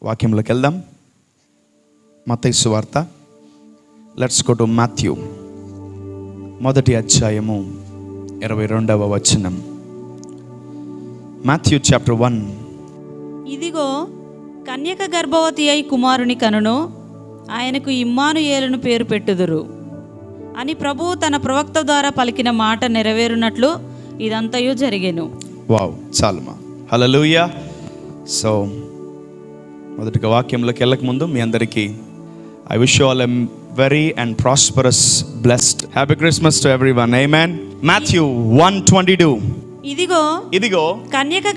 వాక్యంలోకి వెళ్దాం. మత్తయి సువార్త, లెట్స్ గో టు మాథ్యూ, మొదటి అధ్యాయము 22వ వచనం. Matthew chapter 1. ఇదిగో కన్యక గర్భవతి అయి కుమారుని కనును, ఆయనకు ఇమ్మానుయేలును పేరు పెట్టుదురు అని ప్రభువు తన ప్రవక్త ద్వారా పలికిన మాట నెరవేరునట్లు ఇదంతయు జరిగెను. వావ్, చాలుమా. హల్లెలూయా. సో మొదటిగా వాక్యంలోకి వెళ్ళక ముందు మీ అందరికీ I wish you all a very and prosperous, blessed, happy Christmas to everyone. Amen. Matthew 1:22. ఇదిగో కన్యక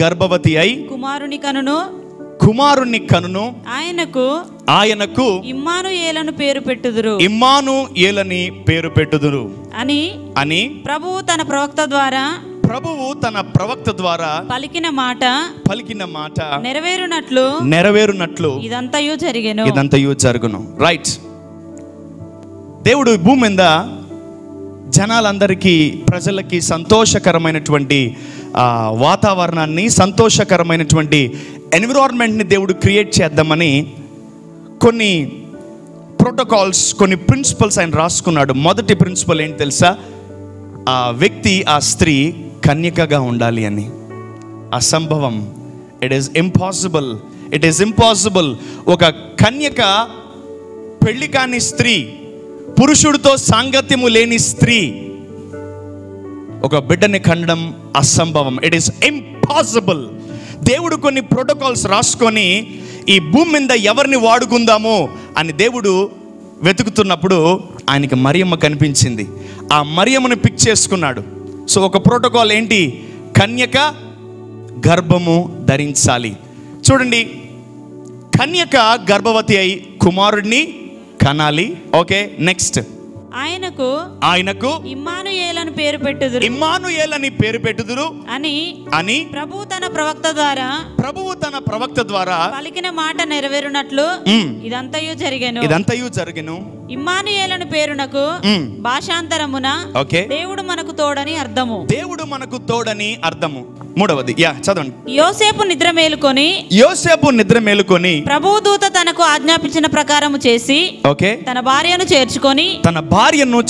గర్భవతి అయి కుమారుని కనును ఆయనకు ఇమ్మానుయేలును పేరు పెట్టుదురు అని ప్రభువు తన ప్రవక్త ద్వారా పలికిన మాట నెరవేరునట్లు ఇదంతయు జరుగును. రైట్. దేవుడు భూమి మీద జనాలందరికీ, ప్రజలకి సంతోషకరమైనటువంటి వాతావరణాన్ని, సంతోషకరమైనటువంటి ఎన్విరాన్మెంట్ని దేవుడు క్రియేట్ చేద్దామని కొన్ని ప్రోటోకాల్స్, కొన్ని ప్రిన్సిపల్స్ ఆయన రాసుకున్నాడు. మొదటి ప్రిన్సిపల్ ఏంటి తెలుసా? ఆ వ్యక్తి, ఆ స్త్రీ కన్యకగా ఉండాలి అని. అసంభవం. It is impossible. ఒక కన్యక, పెళ్లి కాని స్త్రీ, పురుషుడితో సాంగత్యము లేని స్త్రీ ఒక బిడ్డని కనడం అసంభవం. It is impossible. దేవుడు కొన్ని ప్రోటోకాల్స్ రాసుకొని ఈ భూమి మీద ఎవరిని వాడుకుందాము అని దేవుడు వెతుకుతున్నప్పుడు ఆయనకి మరియమ్మ కనిపించింది. ఆ మరియమ్మను పిక్ చేసుకున్నాడు. సో ఒక ప్రోటోకాల్ ఏంటి? కన్యక గర్భము ధరించాలి. చూడండి, కన్యక గర్భవతి అయి కుమారుడిని కనాలి. Okay, next. ఆయనకు ఇమ్మానుయేలని పేరు పెట్టుదురు అని ప్రభువు తన ప్రవక్త ద్వారా పలికిన మాట నెరవేరునట్లు ఇదంతయు జరిగెను. ఇమ్మానుయేలని పేరునకు భాషాంతరమున దేవుడు మనకు తోడని అర్థము. మూడవది, చదవండి. యోసేపు నిద్ర మేలుకొని ప్రభువు దూత తనకు ఆజ్ఞాపించిన ప్రకారము చేసి తన భార్యను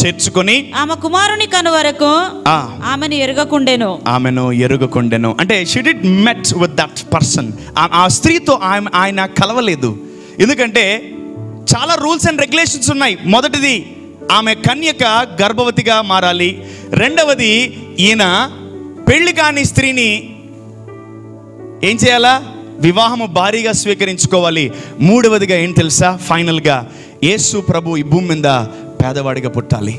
చేర్చుకొని ఆమె కుమారుని కను వరకు ఆమెను ఎరుగకుండెను. అంటే she did met with that person. ఆ స్త్రీతో ఆయన కలవలేదు. ఎందుకంటే చాలా రూల్స్ అండ్ రెగ్యులేషన్స్ ఉన్నాయి. మొదటిది, ఆమె కన్యక గర్భవతిగా మారాలి. రెండవది, ఈయన పెళ్లి కాని స్త్రీని ఏం చేయాలా? వివాహము భారీగా స్వీకరించుకోవాలి. మూడవదిగా ఏం తెలుసా? ఫైనల్గా యేసు ప్రభు ఈ భూమి మీద పేదవాడిగా పుట్టాలి.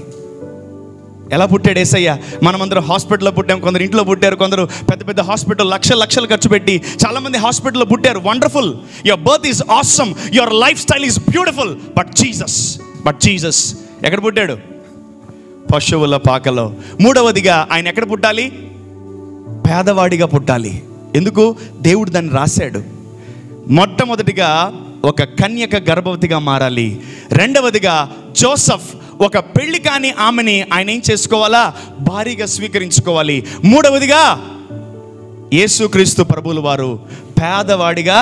ఎలా పుట్టాడు యేసయ్య? మనమందరం హాస్పిటల్లో పుట్టాం, కొందరు ఇంట్లో పుట్టారు, కొందరు పెద్ద పెద్ద హాస్పిటల్ లక్షలు ఖర్చు పెట్టి చాలామంది హాస్పిటల్లో పుట్టారు. Wonderful, your birth is awesome, your life style is beautiful. But Jesus ఎక్కడ పుట్టాడు? పశువుల పాకలో. మూడవదిగా ఆయన ఎక్కడ పుట్టాలి? పేదవాడిగా పుట్టాలి. ఎందుకు? దేవుడు దాన్ని రాశాడు. మొట్టమొదటిగా ఒక కన్యక గర్భవతిగా మారాలి. రెండవదిగా జోసెఫ్ ఒక పెళ్లి కాని ఆమెని ఆయన ఏం చేసుకోవాలా? భారీగా స్వీకరించుకోవాలి. మూడవదిగా యేసుక్రీస్తు ప్రభువుల వారు పేదవాడిగా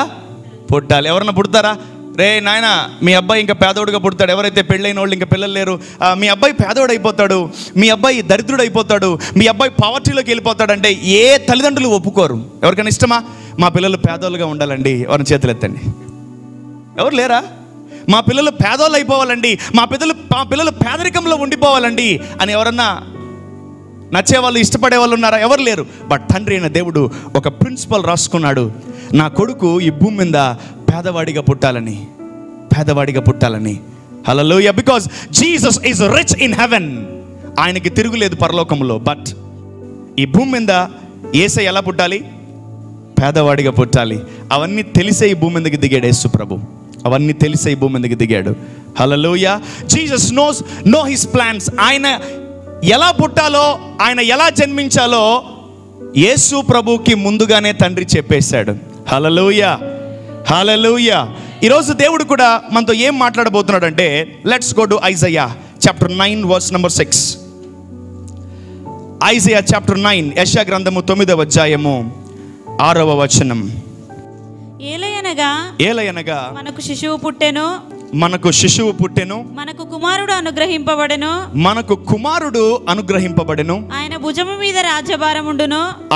పుట్టాలి. ఎవరన్నా పుడతారా? రే నాయన, మీ అబ్బాయి ఇంకా పేదోడుగా పుడతాడు. ఎవరైతే పెళ్ళైన వాళ్ళు ఇంకా పిల్లలు లేరు, మీ అబ్బాయి పేదోడు అయిపోతాడు, మీ అబ్బాయి దరిద్రుడు అయిపోతాడు, మీ అబ్బాయి పావర్టీలోకి వెళ్ళిపోతాడంటే ఏ తల్లిదండ్రులు ఒప్పుకోరు. ఎవరికైనా ఇష్టమా? మా పిల్లలు పేదోళ్ళుగా ఉండాలండి. ఎవరిని చేతులు ఎత్తండి. ఎవరు లేరా? మా పిల్లలు పేదోళ్ళు అయిపోవాలండి, మా పిల్లలు పేదరికంలో ఉండిపోవాలండి అని ఎవరన్నా నచ్చేవాళ్ళు, ఇష్టపడే వాళ్ళు ఉన్నారా? ఎవరు లేరు. బట్ తండ్రి అయిన దేవుడు ఒక ప్రిన్సిపల్ రాసుకున్నాడు. నా కొడుకు ఈ భూమి మీద పేదవాడిగా పుట్టాలని. Hallelujah. Because Jesus is rich in heaven. ఆయనకి తిరుగులేదు పరలోకంలో. బట్ ఈ భూమి మీద యేసయ్య ఎలా పుట్టాలి? పేదవాడిగా పుట్టాలి. అవన్నీ తెలిసే ఈ భూమి మీదకి దిగాడు యేసు ప్రభు. అవన్నీ తెలిసే ఈ భూమి మీదకి దిగాడు. Hallelujah. Jesus know his plans. ఆయన ఎలా పుట్టాలో, ఆయన ఎలా జన్మించాలో యేసు ప్రభుకి ముందుగానే తండ్రి చెప్పేశాడు. హల్లెలూయా. ఈరోజు దేవుడు కూడా మనతో ఏం మాట్లాడబోతున్నాడు అంటే, let's go to Isaiah chapter 9 verse number 6. Isaiah chapter 9, యెషయా గ్రంథము 9వ అధ్యాయము 6వ వచనం. ఏలయనగా మనకు శిశువు పుట్టెను, మనకు కుమారుడు అనుగ్రహింపబడెను,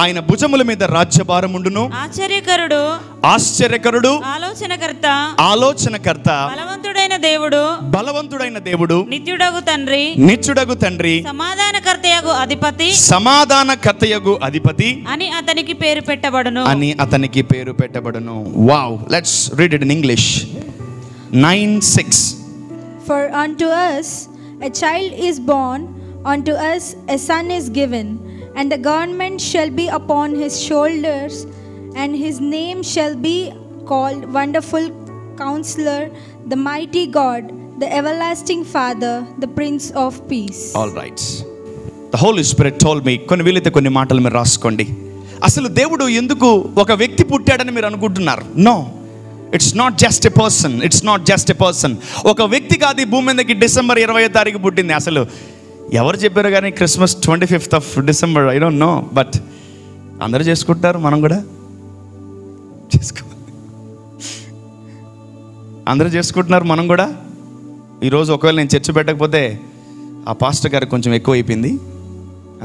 ఆయన భుజముల మీద రాజ్యభారముండును, ఆశ్చర్యకరుడు, ఆలోచనకర్త, బలవంతుడైన దేవుడు, నిత్యుడగు తండ్రి, సమాధానకర్తయగు అధిపతి అని అతనికి పేరు పెట్టబడును. Wow, let's read it in English. 9:6. For unto us a child is born, unto us a son is given, and the government shall be upon his shoulders, and his name shall be called Wonderful Counselor, the Mighty God, the Everlasting Father, the Prince of Peace. All right. The Holy Spirit told me, కొన్ని వీలైతే కొన్ని మాటలు మీరు రాసుకోండి. అసలు దేవుడు ఎందుకు ఒక వ్యక్తి పుట్టాడని మీరు అనుకుంటున్నారు? No, it's not just a person. ఒక వ్యక్తి కాదు ఈ భూమి మీదకి డిసెంబర్ 20వ తారీఖు పుట్టింది. అసలు ఎవరు చెప్పారు కానీ Christmas 25th of December, I don't know, but అందరూ చేసుకుంటారు, మనం కూడా అందరూ చేసుకుంటున్నారు, మనం కూడా. ఈరోజు ఒకవేళ నేను చర్చ పెట్టకపోతే ఆ పాస్టర్ గారికి కొంచెం ఎక్కువ అయిపోయింది,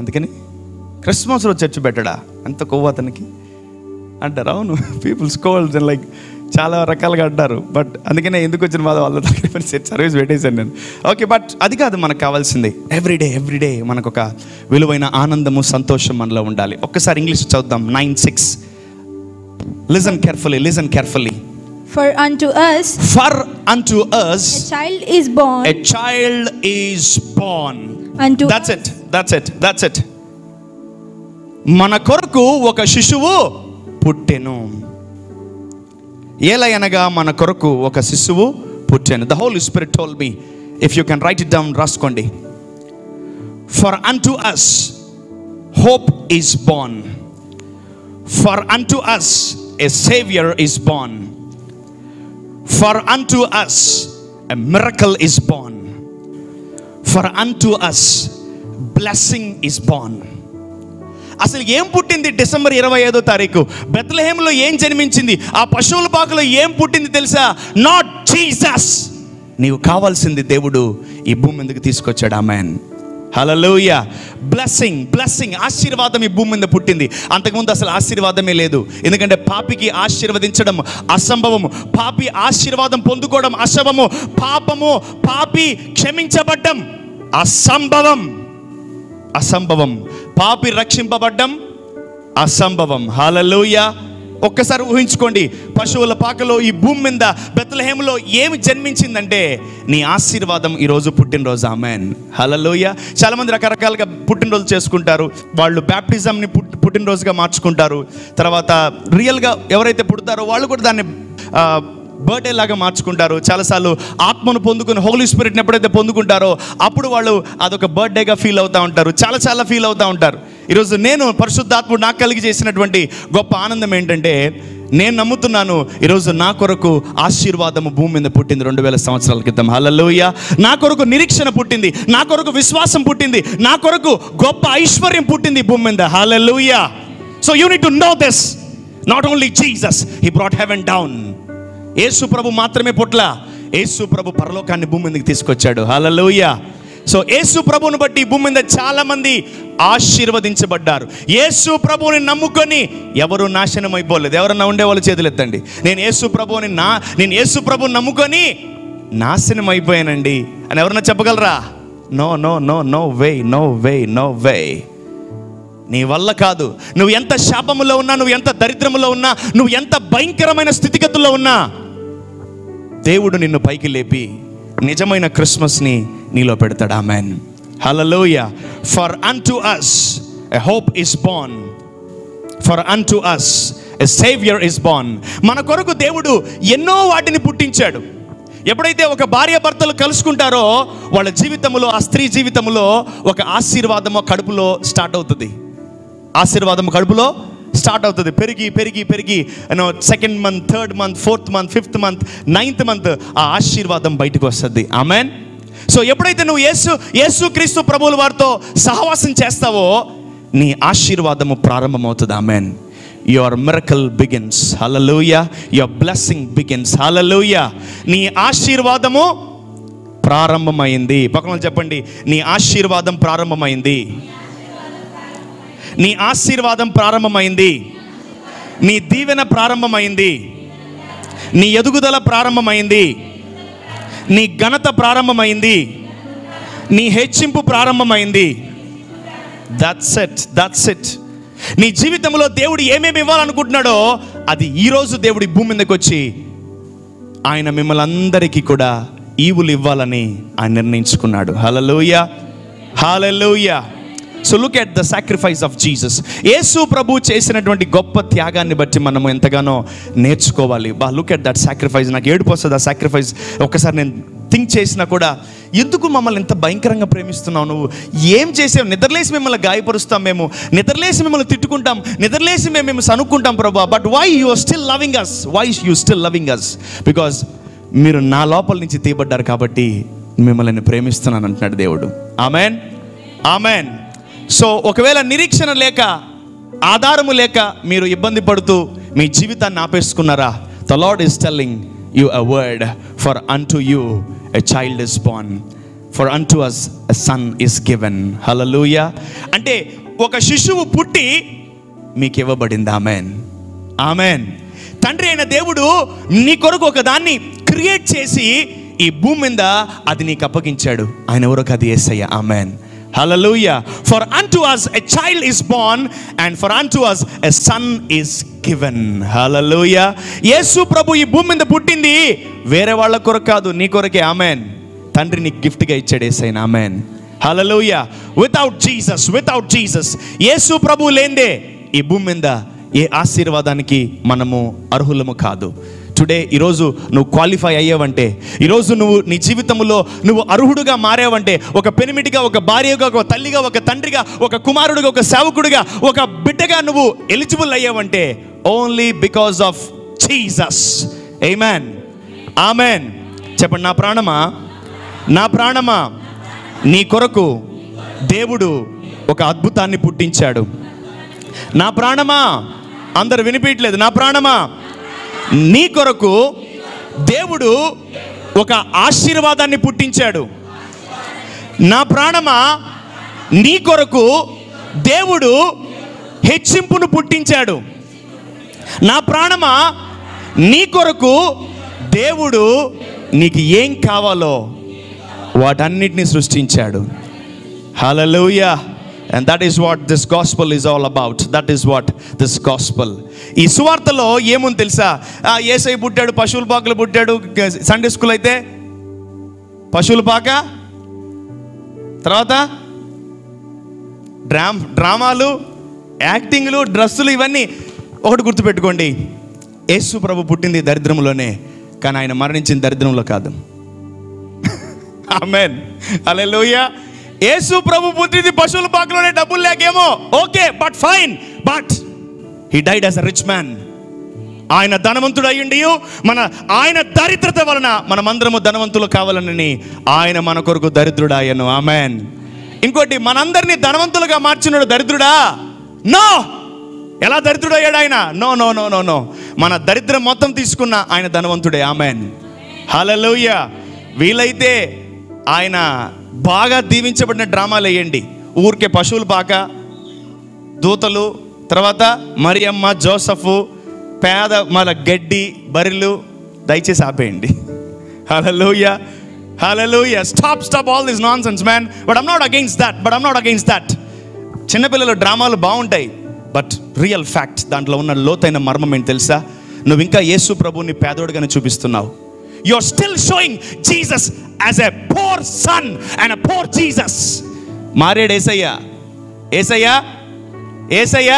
అందుకని క్రిస్మస్ రోజు చర్చ పెట్టడా, అంత కొవ్వు అతనికి అంటారు. అవును, పీపుల్ స్కోల్స్ అండ్ లైక్ చాలా రకాలుగా అంటారు, బట్ అందుకనే ఎందుకు వచ్చిన బాధ వాళ్ళ దగ్గర సర్వీస్ పెట్టేశాను నేను. ఓకే, బట్ అది కాదు మనకు కావాల్సింది. ఎవ్రీడే మనకు ఒక విలువైన ఆనందము, సంతోషం మనలో ఉండాలి. ఒక్కసారి ఇంగ్లీష్ చదువుదాం. 9:6. Listen carefully. For unto us a child is born. That's it. మన కొరకు ఒక శిశువు పుట్టెను. ఏలయనగా మన కొరకు ఒక శిశువు పుట్టెను. The Holy Spirit told me, if you can write it down, రాసుకోండి. For unto us hope is born. For unto us a Savior is born. For unto us a miracle is born. For unto us blessing is born. అసలు ఏం పుట్టింది December 25వ తారీఖు? బెత్లెహేములో ఏం జన్మించింది? ఆ పశువుల పాకలో ఏం పుట్టింది తెలుసా? Not Jesus. నీవు కావాల్సింది దేవుడు ఈ భూమి మీదకి తీసుకొచ్చాడు. ఆమేన్, హల్లెలూయా. బ్లెస్సింగ్ ఆశీర్వాదం ఈ భూమి మీద పుట్టింది. అంతకుముందు అసలు ఆశీర్వాదమే లేదు, ఎందుకంటే పాపికి ఆశీర్వదించడం అసంభవము, పాపి ఆశీర్వాదం పొందుకోవడం అసంభవము, పాపి క్షమించబడ్డం అసంభవం, పాపి రక్షింపబడ్డం అసంభవం. హల్లెలూయా. ఒక్కసారి ఊహించుకోండి, పశువుల పాకలో ఈ భూమి మీద బెత్లెహేములో ఏమి జన్మించిందంటే నీ ఆశీర్వాదం ఈరోజు పుట్టినరోజు. ఆమేన్, హల్లెలూయా. చాలామంది రకరకాలుగా పుట్టినరోజు చేసుకుంటారు. వాళ్ళు బ్యాప్టిజంని పుట్టినరోజుగా మార్చుకుంటారు. తర్వాత రియల్గా ఎవరైతే పుడతారో వాళ్ళు కూడా దాన్ని బర్త్డే లాగా మార్చుకుంటారు. చాలాసార్లు ఆత్మను పొందుకుని హోలీ స్పిరిట్ని ఎప్పుడైతే పొందుకుంటారో అప్పుడు వాళ్ళు అదొక బర్త్డేగా ఫీల్ అవుతూ ఉంటారు, చాలా ఫీల్ అవుతూ ఉంటారు. ఈరోజు నేను పరిశుద్ధాత్ముడు నాకు కలిగి చేసినటువంటి గొప్ప ఆనందం ఏంటంటే, నేను నమ్ముతున్నాను ఈరోజు నా కొరకు ఆశీర్వాదము భూమి మీద పుట్టింది 2000 సంవత్సరాల క్రితం. హల్లెలూయా. నా కొరకు నిరీక్షణ పుట్టింది, నా కొరకు విశ్వాసం పుట్టింది, నా కొరకు గొప్ప ఐశ్వర్యం పుట్టింది భూమి మీద. Hallelujah. So you need to know this. Not only Jesus, he brought heaven down. యేసు ప్రభు మాత్రమే పుట్ల, యేసు ప్రభు పరలోకాన్ని భూమి మీదకి తీసుకొచ్చాడు. హల్లెలూయా. సో యేసు ప్రభువుని బట్టి భూమి మీద చాలా మంది ఆశీర్వదించబడ్డారు. యేసు ప్రభువుని నమ్ముకొని ఎవరు నాశనం అయిపోలేదు. ఎవరన్నా ఉండేవాళ్ళు చేతులు ఎత్తండి. నేను యేసు ప్రభువుని నమ్ముకొని నాశనం అయిపోయానండి అని ఎవరన్నా చెప్పగలరా? No way. నీ వల్ల కాదు. నువ్వు ఎంత శాపములో ఉన్నా, నువ్వు ఎంత దరిద్రములో ఉన్నా, నువ్వు ఎంత భయంకరమైన స్థితిగతుల్లో ఉన్నా, దేవుడు నిన్ను పైకి లేపి నిజమైన క్రిస్మస్ని నీలో పెడతాడు. Amen, hallelujah. For unto us a hope is born. For unto us a Savior is born. మన కొరకు దేవుడు ఎన్నో వాటిని పుట్టించాడు. ఎప్పుడైతే ఒక భార్య భర్తలు కలుసుకుంటారో వాళ్ళ జీవితంలో, ఆ స్త్రీ జీవితంలో ఒక ఆశీర్వాదము కడుపులో స్టార్ట్ అవుతుంది. పెరిగి second month, third month, fourth month, fifth month, ninth month ఆ ఆశీర్వాదం బయటకు వస్తుంది. ఆమేన్. సో ఎప్పుడైతే నువ్వు యేసుక్రీస్తు ప్రభువుల వారితో సహవాసం చేస్తావో నీ ఆశీర్వాదము ప్రారంభమవుతుంది. ఆమేన్. your miracle begins. Hallelujah. Your blessing begins. Hallelujah. నీ ఆశీర్వాదము ప్రారంభమైంది. పక్కన చెప్పండి, నీ ఆశీర్వాదం ప్రారంభమైంది. నీ ఆశీర్వాదం ప్రారంభమైంది. నీ దీవెన ప్రారంభమైంది. నీ ఎదుగుదల ప్రారంభమైంది. నీ ఘనత ప్రారంభమైంది. నీ హెచ్చింపు ప్రారంభమైంది. That's it. నీ జీవితంలో దేవుడు ఏమేమి ఇవ్వాలనుకుంటున్నాడో అది ఈరోజు దేవుడి భూమి మీదకి వచ్చి ఆయన మిమ్మల్ని అందరికీ కూడా ఈవులు ఇవ్వాలని ఆయన నిర్ణయించుకున్నాడు. Hallelujah, hallelujah. So look at the sacrifice of Jesus. యేసు ప్రభు చేసినటువంటి గొప్ప త్యాగాన్ని బట్టి మనము ఎంతగానో నేర్చుకోవాలి. Look at that sacrifice. నాకు ఏడుపు వస్తుంది ఆ సాక్రిఫైస్ ఒక్కసారి నేను థింక్ చేసినా కూడా. ఎందుకు మమ్మల్ని ఎంత భయంకరంగా ప్రేమిస్తున్నావు నువ్వు? ఏం చేసావు? నిద్రలేసి మిమ్మల్ని గాయపరుస్తాం, మేము నిద్రలేసి మిమ్మల్ని తిట్టుకుంటాం, నిద్రలేసి మేము సనుక్కుంటాం ప్రభా. But why you are still loving us? Why you still loving us? Because మీరు నా లోపల నుంచి తీయబడ్డారు కాబట్టి మిమ్మల్ని ప్రేమిస్తున్నాను అంటున్నాడు దేవుడు. Amen, amen. సో ఒకవేళ నిరీక్షణ లేక, ఆధారము లేక మీరు ఇబ్బంది పడుతూ మీ జీవితాన్ని ఆపేసుకున్నారా? The lord is telling you a word, for unto you a child is born, for unto us a son is given. Hallelujah. అంటే ఒక శిశువు పుట్టి మీకు ఇవ్వబడింది. Amen, amen. తండ్రి అయిన దేవుడు నీ కొరకు ఒక దాన్ని క్రియేట్ చేసి ఈ భూమి మీద అది నీకు అప్పగించాడు. ఆయన ఎవరో కాదు, యేసయ్య. Amen, hallelujah. For unto us a child is born and for unto us a son is given. Hallelujah. యేసు ప్రభు ఈ భూమి మీద పుట్టింది వేరే వాళ్ళ కొరకు కాదు, నీ కొరకే. ఆమెన్. తండ్రి నీకు గిఫ్ట్గా ఇచ్చాడు యేసయ్య. Amen, hallelujah. without Jesus యేసు ప్రభు లేందే ఈ భూమి మీద ఏ ఆశీర్వాదానికి మనము అర్హులము కాదు. టుడే ఈరోజు నువ్వు క్వాలిఫై అయ్యావంటే, ఈరోజు నువ్వు నీ జీవితంలో నువ్వు అర్హుడుగా మారావంటే, ఒక పెనిమిటిగా, ఒక భార్యగా, ఒక తల్లిగా, ఒక తండ్రిగా, ఒక కుమారుడిగా, ఒక సేవకుడిగా, ఒక బిడ్డగా నువ్వు ఎలిజిబుల్ అయ్యావంటే only because of Jesus. Amen, amen. చెప్పండి, నా ప్రాణమా, నా ప్రాణమా, నీ కొరకు దేవుడు ఒక అద్భుతాన్ని పుట్టించాడు. నా ప్రాణమా, అందరు వినిపించలేదు, నా ప్రాణమా, నీ కొరకు దేవుడు ఒక ఆశీర్వాదాన్ని పుట్టించాడు. నా ప్రాణమా, నీ కొరకు దేవుడు హెచ్చింపును పుట్టించాడు. నా ప్రాణమా, నీ కొరకు దేవుడు నీకు ఏం కావాలో వాటన్నిటిని సృష్టించాడు. హల్లెలూయా. And that is what this gospel is all about. That is what this gospel. ఈ సువార్తలో ఏముంది తెలుసా? యేసయ్య పుట్టాడు, పశువుల పాకలు పుట్టాడు. సండే స్కూల్ అయితే పశువుల పాక, తర్వాత డ్రామాలు, యాక్టింగ్లు, డ్రెస్సులు, ఇవన్నీ. ఒకటి గుర్తుపెట్టుకోండి, యేసు ప్రభు పుట్టింది దరిద్రంలోనే, కానీ ఆయన మరణించిన దరిద్రంలో కాదు. ఆమేన్, హల్లెలూయా. యేసు ప్రభు పుట్టింది పశువుల పాకలోనే, డబ్బులు లేకేమో, okay, but fine, but he died as a rich man. ఆయన ధనవంతుడు అయ్యుండి ఆయన దరిద్రత వలన మనమందరము ధనవంతులు కావాలని ఆయన మన కొరకు దరిద్రుడాయను. ఆమేన్. ఇంకోటి, మనందరినీ ధనవంతులుగా మార్చినాడు దరిద్రుడా? నో. ఎలా దరిద్రుడయ్యాడు ఆయన? No no no no no. మన దరిద్రం మొత్తం తీసుకున్న ఆయన ధనవంతుడే. ఆమేన్, హల్లెలూయా. వీలైతే ఆయన బాగా దీవించబడిన డ్రామాలు వేయండి. ఊరికే పశువుల పాక, దూతలు, తర్వాత మరియమ్మ, జోసఫ్, పేద మన గడ్డి, బర్రెలు, దయచేసి ఆపేయండి. Hallelujah, hallelujah. Stop all this nonsense man. But I'm not against that. చిన్నపిల్లల డ్రామాలు బాగుంటాయి, బట్ రియల్ ఫ్యాక్ట్, దాంట్లో ఉన్న లోతైన మర్మం ఏంటి తెలుసా? నువ్వు ఇంకా యేసు ప్రభుని పేదోడుగానే చూపిస్తున్నావు. You're still showing Jesus as a poor son and a poor Jesus. మారేడు యేసయ్య, యేసయ్య, యేసయ్య.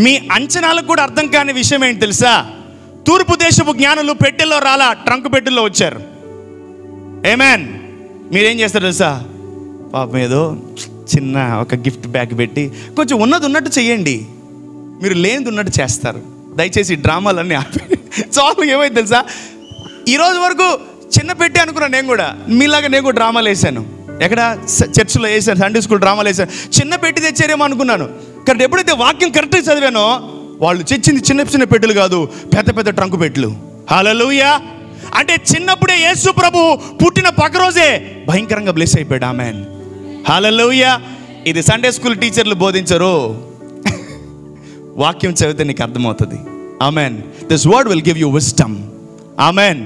మీ అంచనాలకు కూడా అర్థం కాని విషయం ఏంటి తెలుసా? తూర్పు దేశపు జ్ఞానులు పెట్టెల్లో రాలా, ట్రంక్ పెట్టెల్లో వచ్చారు. ఆమేన్. మీరేం చేస్తారు తెలుసా? పాపం ఏదో చిన్న ఒక గిఫ్ట్ బ్యాగ్ పెట్టి కొంచెం ఉన్నది ఉన్నట్టు చెయ్యండి. మీరు లేనిది ఉన్నట్టు చేస్తారు. దయచేసి డ్రామాలన్నీ ఆపి. చాలు. ఏమైంది తెలుసా? ఈరోజు వరకు చిన్న పెట్టి అనుకున్నాను నేను కూడా, మీలాగా నేను కూడా డ్రామాలు వేసాను. ఎక్కడ? చర్చిలో వేసాను, సండే స్కూల్ డ్రామాలు వేసాను. చిన్న పెట్టి తెచ్చారేమో అనుకున్నాను. కానీ ఎప్పుడైతే వాక్యం కరెక్ట్గా చదివానో వాళ్ళు తెచ్చింది చిన్న చిన్న పెట్టెలు కాదు, పెద్ద పెద్ద ట్రంకు పెట్టెలు. హల్లెలూయా. అంటే చిన్నప్పుడే యేసు ప్రభు పుట్టిన పక్క రోజే భయంకరంగా బ్లెస్ అయిపోయాడు. ఆమేన్. హల్లెలూయా. ఇది సండే స్కూల్ టీచర్లు బోధించరు, వాక్యం చదివితే నీకు అర్థమవుతుంది. Amen. This word will give you wisdom. Amen.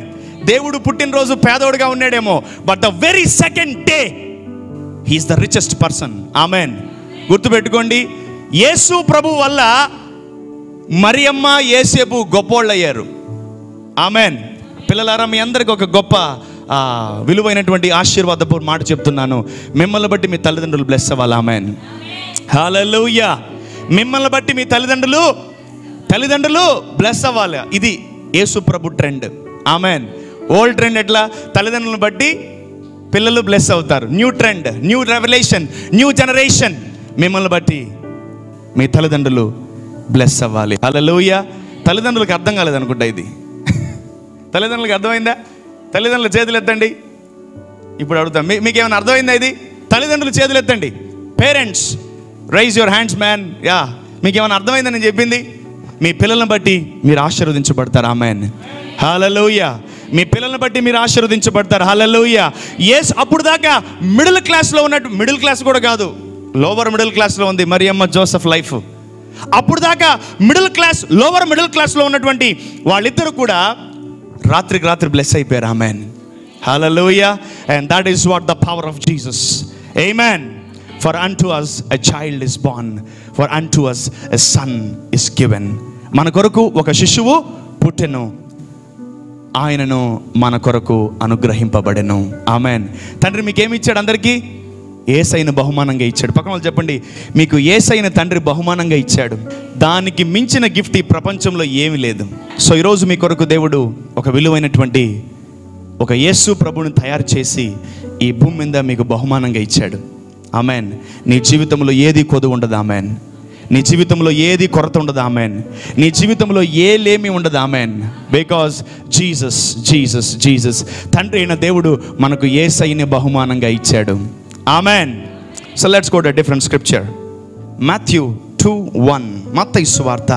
దేవుడు పుట్టినరోజు పేదోడుగా ఉన్నాడేమో, but the very second day he is the richest person. Amen. గుర్తుపెట్టుకోండి, యేసు ప్రభు వల్ల మరియమ్మ యేసేపు గొప్పోళ్ళు అయ్యారు. ఆమేన్. పిల్లలారా, మీ అందరికి ఒక గొప్ప విలువైనటువంటి ఆశీర్వాదపు మాట చెప్తున్నాను. మిమ్మల్ని బట్టి మీ తల్లిదండ్రులు బ్లెస్ అవ్వాలి. ఆమేన్. హల్లెలూయా. మిమ్మల్ని బట్టి మీ తల్లిదండ్రులు బ్లెస్ అవ్వాలి. ఇది యేసు ప్రభు ట్రెండ్. ఆమేన్. ఓల్డ్ ట్రెండ్ ఎట్లా? తల్లిదండ్రులను బట్టి పిల్లలు బ్లెస్ అవుతారు. New trend, new revolution, new generation. మిమ్మల్ని బట్టి మీ తల్లిదండ్రులు బ్లెస్ అవ్వాలి. హల్లెలూయా. తల్లిదండ్రులకు అర్థం కాలేదనుకుంటా ఇది. తల్లిదండ్రులకు అర్థమైందా? తల్లిదండ్రులు చేతులు ఎత్తండి. ఇప్పుడు అడుగుతాం, మీకు ఏమైనా అర్థమైందా ఇది? తల్లిదండ్రులు చేతులు ఎత్తండి. Parents rise your hands man. Yeah, మీకు ఏమైనా అర్థమైందని నేను చెప్పింది? మీ పిల్లల్ని బట్టి మీరు ఆశీర్వదించబడతారు. ఆమేన్. హల్లెలూయా. మీ పిల్లల్ని బట్టి మీరు ఆశీర్వదించబడతారు. హల్లెలూయా. ఎస్, అప్పుడు దాకా మిడిల్ క్లాస్లో ఉన్నట్టు, మిడిల్ క్లాస్ కూడా కాదు, లోవర్ మిడిల్ క్లాస్లో ఉంది మరియమ్మ జోసెఫ్ లైఫ్. అప్పుడు దాకా మిడిల్ క్లాస్, లోవర్ మిడిల్ క్లాస్లో ఉన్నటువంటి వాళ్ళిద్దరు కూడా రాత్రికి రాత్రి బ్లెస్ అయిపోయారు. Amen. Hallelujah. And that is what the power of Jesus. Amen. For unto us a child is born, for unto us a son is given. మన కొరకు ఒక శిశువు పుట్టెను, ఆయనను మన కొరకు అనుగ్రహింపబడెను. ఆమేన్. తండ్రి మీకేమి ఇచ్చాడు? అందరికీ యేసయ్యను బహుమానంగా ఇచ్చాడు. పక్కన వాళ్ళు చెప్పండి, మీకు యేసయ్యను తండ్రి బహుమానంగా ఇచ్చాడు. దానికి మించిన గిఫ్ట్ ఈ ప్రపంచంలో ఏమీ లేదు. సో ఈరోజు మీ కొరకు దేవుడు ఒక విలువైనటువంటి ఒక యేసు ప్రభువుని తయారు చేసి ఈ భూమి మీద మీకు బహుమానంగా ఇచ్చాడు. ఆమేన్. నీ జీవితంలో ఏది కొదువు ఉండదు. ఆమేన్. నీ జీవితంలో ఏది కొరత ఉండదు. ఆమేన్. నీ జీవితంలో ఏ లేమి ఉండదు. Amen. Because Jesus Jesus Jesus తండ్రి అయిన దేవుడు మనకు యేసయ్యని బహుమానంగా ఇచ్చాడు. Amen. So let's go to different scripture. Matthew 2:1. మత్తయి సువార్త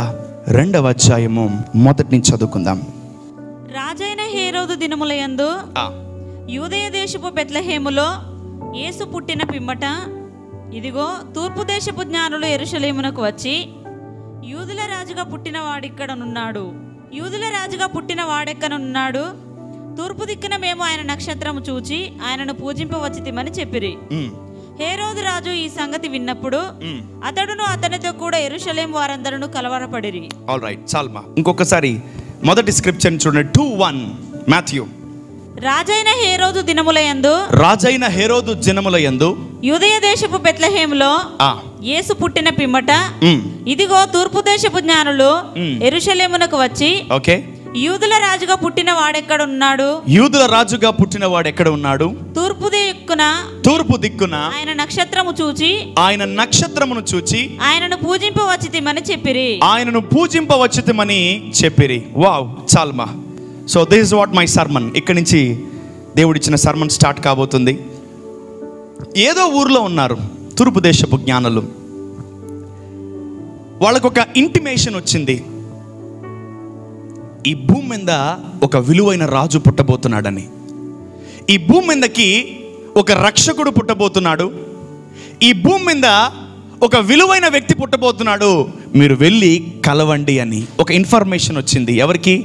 2వ అధ్యాయము మొదటి నుంచి చదువుకుందాం. రాజైన హేరోదు దినములయందు యూదయ దేశపు బెత్లెహేములో యేసు పుట్టిన పిమ్మట, ఇదిగో తూర్పు దేశపు జ్ఞానులు యెరూషలేమునకు వచ్చి, యూదుల రాజుగా పుట్టిన వాడెక్కనున్నాడు, తూర్పు దిక్కున మేము ఆయన నక్షత్రము చూచి ఆయనను పూజింపవచ్చితిమని చెప్పిరి. హేరోదు రాజు ఈ సంగతి విన్నప్పుడు అతడును అతనితో కూడా యెరూషలేం వారందరూ కలవరపడిరి. All right, చాల్మా. ఇంకొకసారి మొదటి స్క్రిప్చర్ చూడండి. 2:1 మాథ్యూ. రాజైన హేరోదు దినములయందు యూదయ దేశపు బెత్లెహేములో యేసు పుట్టిన పిమ్మట, ఇదిగో తూర్పు దేశపు జ్ఞానులు యెరూషలేమునకు వచ్చి, ఓకే, యూదుల రాజుగా పుట్టిన వాడు ఎక్కడ ఉన్నాడు? తూర్పు దిక్కున ఆయన నక్షత్రమును చూచి ఆయనను పూజింపవచ్చితిమని చెప్పిరి. వావ్, చాల్మా. So this is what my sermon. ఇక్కడి నుంచి దేవుడిచ్చిన సర్మన్ స్టార్ట్ కాబోతుంది. ఏదో ఊర్లో ఉన్నారు తూర్పు దేశపు జ్ఞానులు. వాళ్ళకు ఒక ఇంటిమేషన్ వచ్చింది, ఈ భూమి మీద ఒక విలువైన రాజు పుట్టబోతున్నాడని, ఈ భూమి మీదకి ఒక రక్షకుడు పుట్టబోతున్నాడు, ఈ భూమి మీద ఒక విలువైన వ్యక్తి పుట్టబోతున్నాడు, మీరు వెళ్ళి కలవండి అని ఒక ఇన్ఫర్మేషన్ వచ్చింది. ఎవరికి?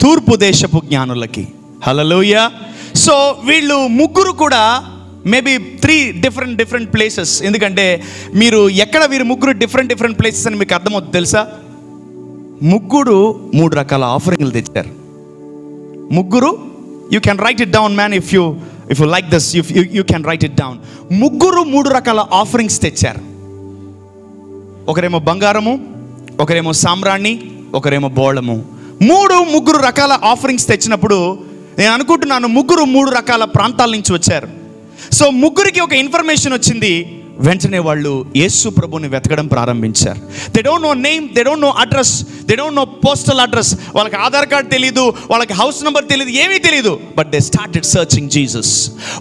తూర్పు దేశపు జ్ఞానులకి. హల్లెలూయా. సో వీళ్ళు ముగ్గురు కూడా మేబీ 3 డిఫరెంట్ ప్లేసెస్. ఎందుకంటే మీరు ఎక్కడ వీరు ముగ్గురు డిఫరెంట్ ప్లేసెస్ అని మీకు అర్థమవుతుంది తెలుసా? ముగ్గురు 3 రకాల ఆఫరింగ్లు తెచ్చారు. ముగ్గురు, you can write it down man, if you like this, you can write it down. ముగ్గురు 3 రకాల ఆఫరింగ్స్ తెచ్చారు. ఒకరేమో బంగారము, ఒకరేమో సామ్రాణి, ఒకరేమో బోళము. ముగ్గురు రకాల ఆఫరింగ్స్ తెచ్చినప్పుడు నేను అనుకుంటున్నాను ముగ్గురు 3 రకాల ప్రాంతాల నుంచి వచ్చారు. సో ముగ్గురికి ఒక ఇన్ఫర్మేషన్ వచ్చింది. వెంటనే వాళ్ళు యేసు ప్రభుని వెతకడం ప్రారంభించారు. They don't know name, they don't know address, they don't know postal address. వాళ్ళకి ఆధార్ కార్డ్ తెలియదు, వాళ్ళకి హౌస్ నెంబర్ తెలియదు, ఏమీ తెలియదు. But they started searching Jesus.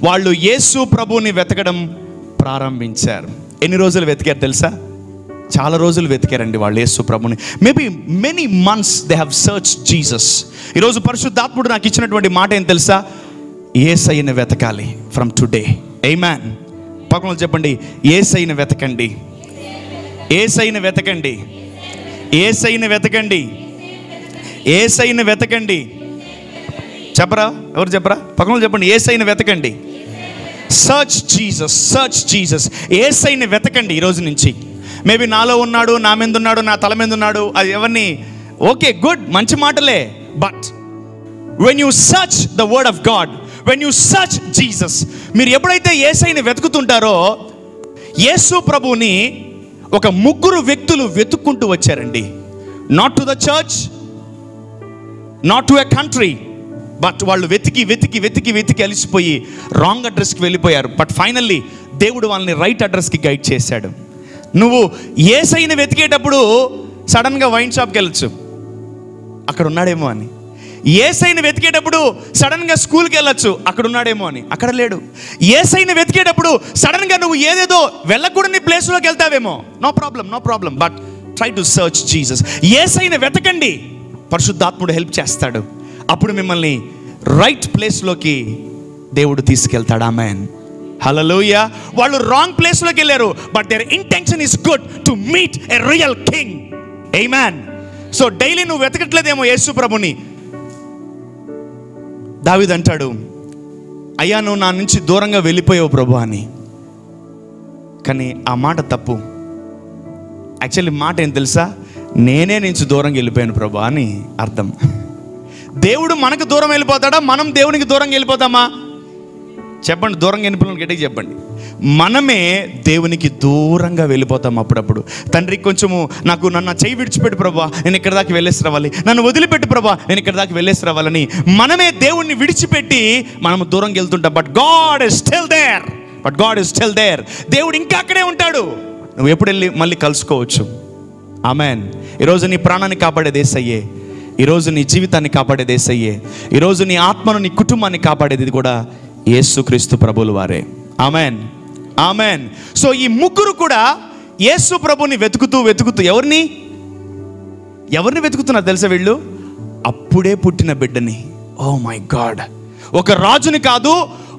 వాళ్ళు యేసు ప్రభుని వెతకడం ప్రారంభించారు. ఎన్ని రోజులు వెతికారు తెలుసా? చాలా రోజులు వెతికారండి వాళ్ళు యేసు ప్రభుని. Maybe many months they have search Jesus. ఈరోజు పరిశుద్ధాత్ముడు నాకు ఇచ్చినటువంటి మాట ఏం తెలుసా? యేసయ్యను వెతకాలి ఫ్రమ్ టుడే. ఆమేన్. పక్కన చెప్పండి, యేసయ్యను వెతకండి, యేసయ్యను వెతకండి, యేసయ్యను వెతకండి, యేసయ్యను వెతకండి. చెప్పరా? ఎవరు చెప్పరా? పక్కన చెప్పండి, యేసయ్యను వెతకండి. Search Jesus, search Jesus. యేసయ్యను వెతకండి ఈరోజు నుంచి. మేబీ నాలో ఉన్నాడు, నా మీద ఉన్నాడు, నా తల మీద ఉన్నాడు, అది ఎవరిని, ఓకే గుడ్, మంచి మాటలే. But when you search the word of God, when you search Jesus, మీరు ఎప్పుడైతే యేసయ్యను వెతుకుతుంటారో, యేసు ప్రభువుని ఒక ముగ్గురు వ్యక్తులు వెతుక్కుంటూ వచ్చారండి. Not to the church, not to a country, but వాళ్ళు వెతికి వెతికి వెతికి వెతికి అలిసిపోయి రాంగ్ అడ్రస్కి వెళ్ళిపోయారు. బట్ ఫైనల్లీ దేవుడు వాళ్ళని రైట్ అడ్రస్కి గైడ్ చేశాడు. నువ్వు యేసయ్యను వెతికేటప్పుడు సడన్గా వైన్ షాప్కి వెళ్ళొచ్చు, అక్కడ ఉన్నాడేమో అని. యేసయ్యను వెతికేటప్పుడు సడన్గా స్కూల్కి వెళ్ళొచ్చు, అక్కడ ఉన్నాడేమో అని, అక్కడ లేడు. యేసయ్యను వెతికేటప్పుడు సడన్గా నువ్వు ఏదేదో వెళ్ళకూడని ప్లేస్లోకి వెళ్తావేమో, no problem, no problem, but try to search Jesus. యేసయ్యను వెతకండి, పరిశుద్ధాత్ముడు హెల్ప్ చేస్తాడు. అప్పుడు మిమ్మల్ని రైట్ ప్లేస్లోకి దేవుడు తీసుకెళ్తాడు. ఆమేన్. హల్లెలూయా. వాళ్ళు రాంగ్ ప్లేస్లోకి వెళ్ళారు, but there intention is good to meet a real king. Amen. So daily నువ్వు వెతకట్లేదేమో యేసు ప్రభుని. దావీదు అంటాడు, అయ్యా నువ్వు నా నుంచి దూరంగా వెళ్ళిపోయావు ప్రభు అని. కానీ ఆ మాట తప్పు. యాక్చువల్లీ మాట ఏం తెలుసా? నేనే నుంచి దూరంగా వెళ్ళిపోయాను ప్రభు అని అర్థం. దేవుడు మనకు దూరం వెళ్ళిపోతాడా? మనం దేవునికి దూరంగా వెళ్ళిపోతామా? చెప్పండి, దూరంగా వెళ్ళిపోయిన గట్టిగా చెప్పండి. మనమే దేవునికి దూరంగా వెళ్ళిపోతాం అప్పుడప్పుడు. తండ్రి కొంచెము నన్ను చెయ్యి విడిచిపెట్టు ప్రభా, నేను ఇక్కడ దాకా వెళ్ళేసి రావాలి, నన్ను వదిలిపెట్టు ప్రభా, నేను ఇక్కడ దాకా వెళ్ళేసి రావాలని మనమే దేవుణ్ణి విడిచిపెట్టి మనం దూరంగా వెళ్తుంటాం. But God is still there, but God is still there. దేవుడు ఇంకా అక్కడే ఉంటాడు. నువ్వు ఎప్పుడు వెళ్ళి మళ్ళీ కలుసుకోవచ్చు. ఆమేన్. ఈరోజు నీ ప్రాణాన్ని కాపాడేది యేసయ్యే, ఈరోజు నీ జీవితాన్ని కాపాడేది యేసయ్యే, ఈరోజు నీ ఆత్మను, నీ కుటుంబాన్ని కాపాడేది కూడా యేసుక్రీస్తు ప్రభువుల వారే. ఆమేన్, ఆమేన్. సో ఈ ముగ్గురు కూడా యేసు ప్రభుని వెతుకుతూ వెతుకుతూ ఎవరిని వెతుకుతున్నారు తెలుసా? వీళ్ళు అప్పుడే పుట్టిన బిడ్డని. Oh my God. ఒక రాజుని కాదు,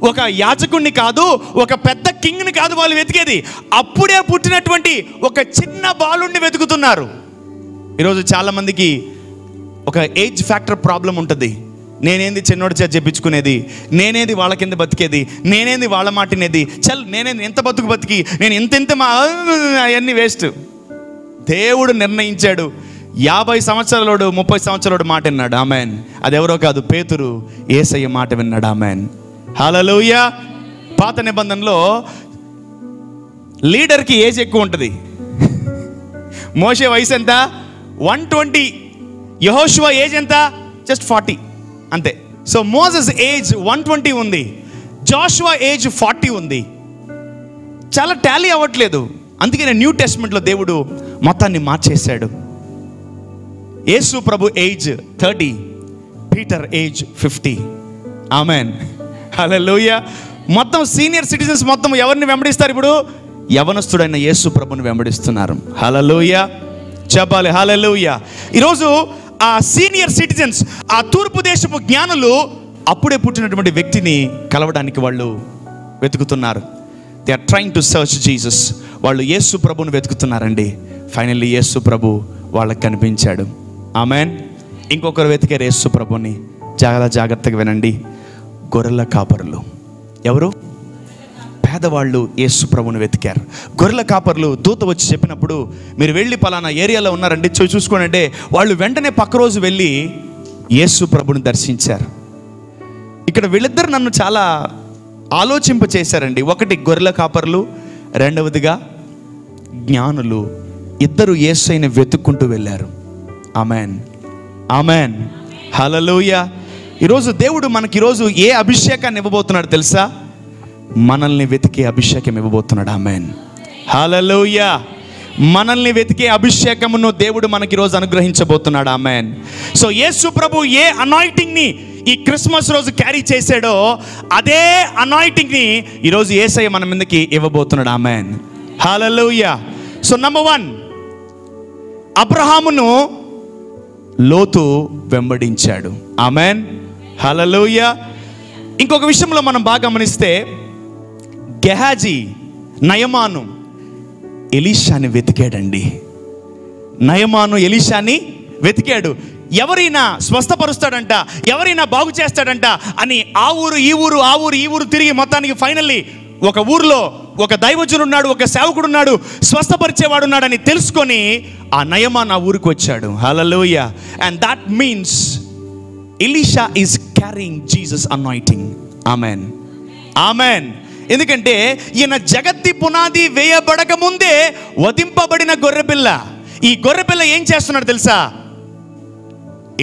ఒక యాజకుడిని కాదు, ఒక పెద్ద కింగ్ని కాదు వాళ్ళు వెతికేది, అప్పుడే పుట్టినటువంటి ఒక చిన్న బాలుడిని వెతుకుతున్నారు. ఈరోజు చాలామందికి ఒక ఏజ్ ఫ్యాక్టర్ ప్రాబ్లం ఉంటుంది. నేనేంది చిన్నోడి చేత చెప్పించుకునేది, నేనేది వాళ్ళ కింద బతికేది, నేనేంది వాళ్ళ మాటినేది, నేనేది ఎంత బతికి నేను ఇంత అవన్నీ వేస్ట్. దేవుడు నిర్ణయించాడు, 50 సంవత్సరాలోడు 30 సంవత్సరాలోడు మాట విన్నాడు. ఆమేన్. అది ఎవరో కాదు, పేతురు యేసయ్య మాట విన్నాడు. ఆమేన్. హల్లెలూయా. పాత నిబంధనలో లీడర్కి ఏజ్ ఎక్కువ ఉంటుంది. మోషే వయసు ఎంత? 120. యెహోషువ ఏజ్ ఎంత? జస్ట్ 40 అంతే. సో మోసెస్ ఏజ్ 120 ఉంది, జోషువ ఏజ్ 40 ఉంది. చాలా టాలీ అవ్వట్లేదు. అందుకనే న్యూ టెస్ట్మెంట్లో దేవుడు మొత్తాన్ని మార్చేశాడు. యేసు ప్రభు ఏజ్ 30, పీటర్ ఏజ్ 50. ఆమేన్. హల్లెలూయా. మొత్తం సీనియర్ సిటిజన్స్ మొత్తం ఎవరిని వెంబడిస్తారు ఇప్పుడు? యవనస్తుడైన యేసు ప్రభుని వెంబడిస్తున్నారు. హల్లెలూయా. చెప్పాలి హల్లెలూయా. ఈరోజు ఆ సీనియర్ సిటిజన్స్, ఆ తూర్పు దేశపు జ్ఞానులు అప్పుడే పుట్టినటువంటి వ్యక్తిని కలవడానికి వాళ్ళు వెతుకుతున్నారు. They are trying to search Jesus. వాళ్ళు యేసు ప్రభుని వెతుకుతున్నారండి. ఫైనల్లీ యేసు ప్రభు వాళ్ళకి కనిపించాడు. ఆమేన్. ఇంకొకరు వెతికారు యేసు ప్రభుని. జాగ్రత్తగా వినండి. గొర్రెల కాపరులు. ఎవరు? పేదవాళ్ళు యేసు ప్రభుని వెతికారు. గొర్రెల కాపర్లు దూత వచ్చి చెప్పినప్పుడు మీరు వెళ్ళి పలానా ఏరియాలో ఉన్నారండి చూసుకోండి అంటే వాళ్ళు వెంటనే పక్క రోజు వెళ్ళి యేసు ప్రభుని దర్శించారు. ఇక్కడ వీళ్ళిద్దరు నన్ను చాలా ఆలోచింప చేశారండి. ఒకటి గొర్రెల కాపర్లు, రెండవదిగా జ్ఞానులు. ఇద్దరు యేసయ్యని వెతుక్కుంటూ వెళ్ళారు. ఆమేన్, ఆమేన్, హల్లెలూయా. ఈరోజు దేవుడు మనకి ఈరోజు ఏ అభిషేకాన్ని ఇవ్వబోతున్నాడు తెలుసా? మనల్ని వెతికే అభిషేకం ఇవ్వబోతున్నాడు. ఆమేన్, హల్లెలూయా. మనల్ని వెతికే అభిషేకమును దేవుడు మనకి ఈరోజు అనుగ్రహించబోతున్నాడు. ఆమేన్. సో యేసు ప్రభు ఏ అనాయింటింగ్ని ఈ క్రిస్మస్ రోజు క్యారీ చేశాడో అదే అనాయింటింగ్ని ఈరోజు యేసయ్య మన మీదకి ఇవ్వబోతున్నాడు. ఆమేన్, హల్లెలూయా. సో నంబర్ 1, అబ్రహామును లోతు వెంబడించాడు. ఆమెన్, హల్లెలూయా. ఇంకొక విషయంలో మనం బాగా గమనిస్తే, గెహాజీ నయమాను ఎలీషాని వెతికాడండి. నయమాను ఎలీషాని వెతికాడు. ఎవరైనా స్వస్థపరుస్తాడంట, ఎవరైనా బాగు చేస్తాడంట అని ఆ ఊరు ఈ ఊరు ఆ ఊరు ఈ ఊరు తిరిగి మొత్తానికి ఫైనల్లీ ఒక ఊర్లో ఒక దైవజనుడు ఉన్నాడు, ఒక సేవకుడు ఉన్నాడు, స్వస్థపరిచేవాడు ఉన్నాడని తెలుసుకొని ఆ నయమాన్ ఆ ఊరికి వచ్చాడు. Hallelujah. And that means Elisha is carrying Jesus anointing. Amen, amen. ఎందుకంటే ఈయన జగత్తి పునాది వేయబడక ముందే వధింపబడిన గొర్రెపిల్ల. ఈ గొర్రెపిల్ల ఏం చేస్తున్నాడు తెలుసా?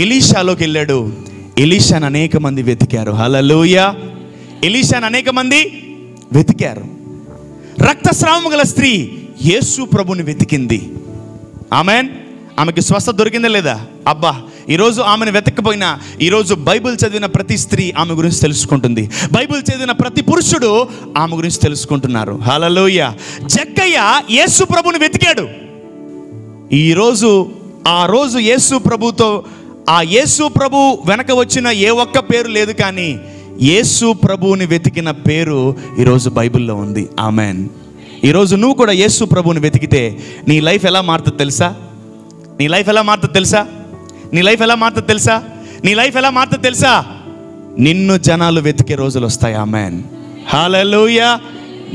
ఎలీషాలోకి వెళ్ళాడు. ఎలీషాను అనేక మంది వెతికారు. హల్లెలూయా. ఎలీషాను అనేక మంది వెతికారు. రక్తస్రావం గల స్త్రీ యేసు ప్రభుని వెతికింది. ఆమెన్. ఆమెకి స్వస్థత దొరికిందా లేదా? అబ్బా, ఈరోజు ఆమెను వెతకపోయినా ఈరోజు బైబిల్ చదివిన ప్రతి స్త్రీ ఆమె గురించి తెలుసుకుంటుంది. బైబిల్ చదివిన ప్రతి పురుషుడు ఆమె గురించి తెలుసుకుంటున్నారు. హల్లెలూయా. జక్కయ్య యేసు ప్రభుని వెతికాడు. ఈరోజు ఆ రోజు యేసు ప్రభుతో, ఆ యేసు ప్రభు వెనక వచ్చిన ఏ ఒక్క పేరు లేదు, కానీ యేసు ప్రభువుని వెతికిన పేరు ఈరోజు బైబిల్లో ఉంది. ఆమెన్. ఈరోజు నువ్వు కూడా యేసు ప్రభువుని వెతికితే నీ లైఫ్ ఎలా మారుతుంది తెలుసా? నీ లైఫ్ ఎలా మారుతుంది తెలుసా? నీ లైఫ్ ఎలా మారుతుంది తెలుసా? నీ లైఫ్ ఎలా మారుతుంది తెలుసా? నిన్ను జనాలు వెతికే రోజులు వస్తాయి. ఆమెన్, హల్లెలూయా.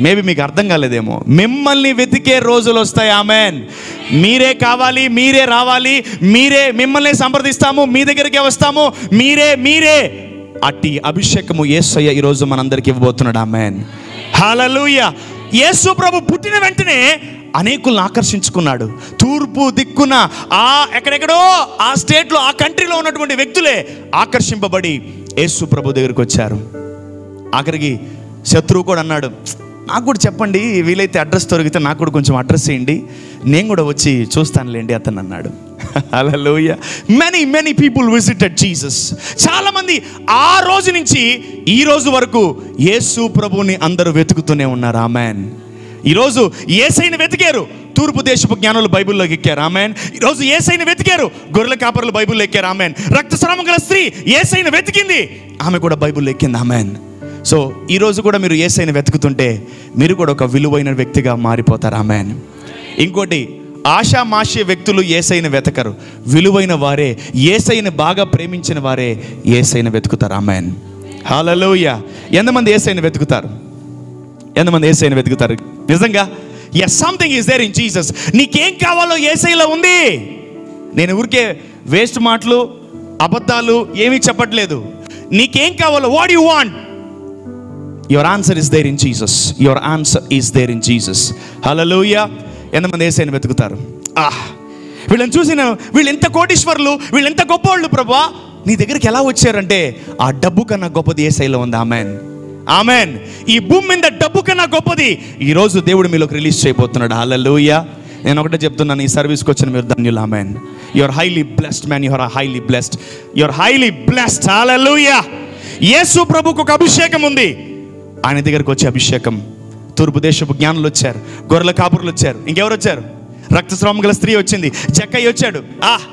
మేబీ మీకు అర్థం కాలేదేమో, మిమ్మల్ని వెతికే రోజులు వస్తాయి. ఆమెన్. మీరే కావాలి, మీరే రావాలి, మీరే, మిమ్మల్ని సంప్రదిస్తాము, మీ దగ్గరికి వస్తాము, మీరే అట్టి అభిషేకము యేసయ్య ఈరోజు మనందరికి ఇవ్వబోతున్నాడు. ఆమెన్, హల్లెలూయా. యేసు ప్రభు పుట్టిన వెంటనే అనేకులను ఆకర్షించుకున్నాడు. తూర్పు దిక్కున ఎక్కడెక్కడో ఆ స్టేట్లో, ఆ కంట్రీలో ఉన్నటువంటి వ్యక్తులే ఆకర్షింపబడి యేసు ప్రభు దగ్గరికి వచ్చారు. ఆఖరికి శత్రువు కూడా అన్నాడు, నాకు కూడా చెప్పండి, వీలైతే అడ్రస్ దొరికితే నాకు కూడా కొంచెం అడ్రస్ ఇవ్వండి, నేను కూడా వచ్చి చూస్తానులేండి అతను అన్నాడు. Hallelujah. Many people visited Jesus. చాలా మంది ఆ రోజు నుంచి ఈ రోజు వరకు యేసు ప్రభువుని అందరూ వెతుకుతూనే ఉన్నారు. ఆమెన్. ఈరోజు యేసయ్యని వెతికారు, తూర్పు దేశపు జ్ఞానులు బైబిల్లోకి ఎక్కారు. ఆమెన్. ఈరోజు యేసయ్యని వెతికారు, గొర్రెల కాపరులు బైబిల్లో ఎక్కారు. ఆమెన్. రక్తస్రావం గల స్త్రీ యేసయ్యని వెతికింది, ఆమె కూడా బైబిల్లో ఎక్కింది. ఆమెన్. సో ఈరోజు కూడా మీరు యేసయ్యని వెతుకుతుంటే మీరు కూడా ఒక విలువైన వ్యక్తిగా మారిపోతారు. ఆమెన్. ఇంకోటి, ఆషామాషి వ్యక్తులు యేసయ్యని వెతకరు. విలువైన వారే, యేసయ్యని బాగా ప్రేమించిన వారే యేసయ్యని వెతుకుతారు. ఆమెన్, హల్లెలూయా. ఎంతమంది యేసయ్యని వెతుకుతారు? ఎంతమంది యేసయ్యని వెతుకుతారు నిజంగా? yes, something is there in Jesus. నీకేం కావాలో యేసయ్యలో ఉంది. నేను ఊరికే వేస్ట్ మాటలు, అబద్ధాలు ఏమీ చెప్పట్లేదు. నీకేం కావాలో, what you want, your answer is there in Jesus. Your answer is there in Jesus. హల్లెలూయా. ఎంతమంది యేసయ్యని వెతుకుతారు? వీళ్ళని చూసి వీళ్ళు ఎంత కోటీశ్వరులు, వీళ్ళు ఎంత గొప్పవాళ్ళు ప్రభువా, నీ దగ్గరికి ఎలా వచ్చారంటే ఆ డబ్బు కన్నా గొప్పది యేసయ్యలో ఉంది. Amen, amen. ఈ భూమి మీద డబ్బు కన్నా గొప్పది ఈరోజు దేవుడు మీలోకి రిలీజ్ చేయబోతున్నాడు. హల్లెలూయా. నేను ఒకటే చెప్తున్నాను, ఈ సర్వీస్కి వచ్చిన మీరు ధన్యులు. Amen. You are highly blessed man, you are highly blessed, you are highly blessed. Hallelujah. యేసు ప్రభుకు ఒక అభిషేకం ఉంది. ఆయన దగ్గరకు వచ్చే అభిషేకం, తూర్పు దేశపు జ్ఞానులు వచ్చారు, గొర్రెల కాపురులు వచ్చారు. ఇంకెవరు వచ్చారు? రక్తస్రావం గల స్త్రీ వచ్చింది, జక్కయ్య వచ్చాడు.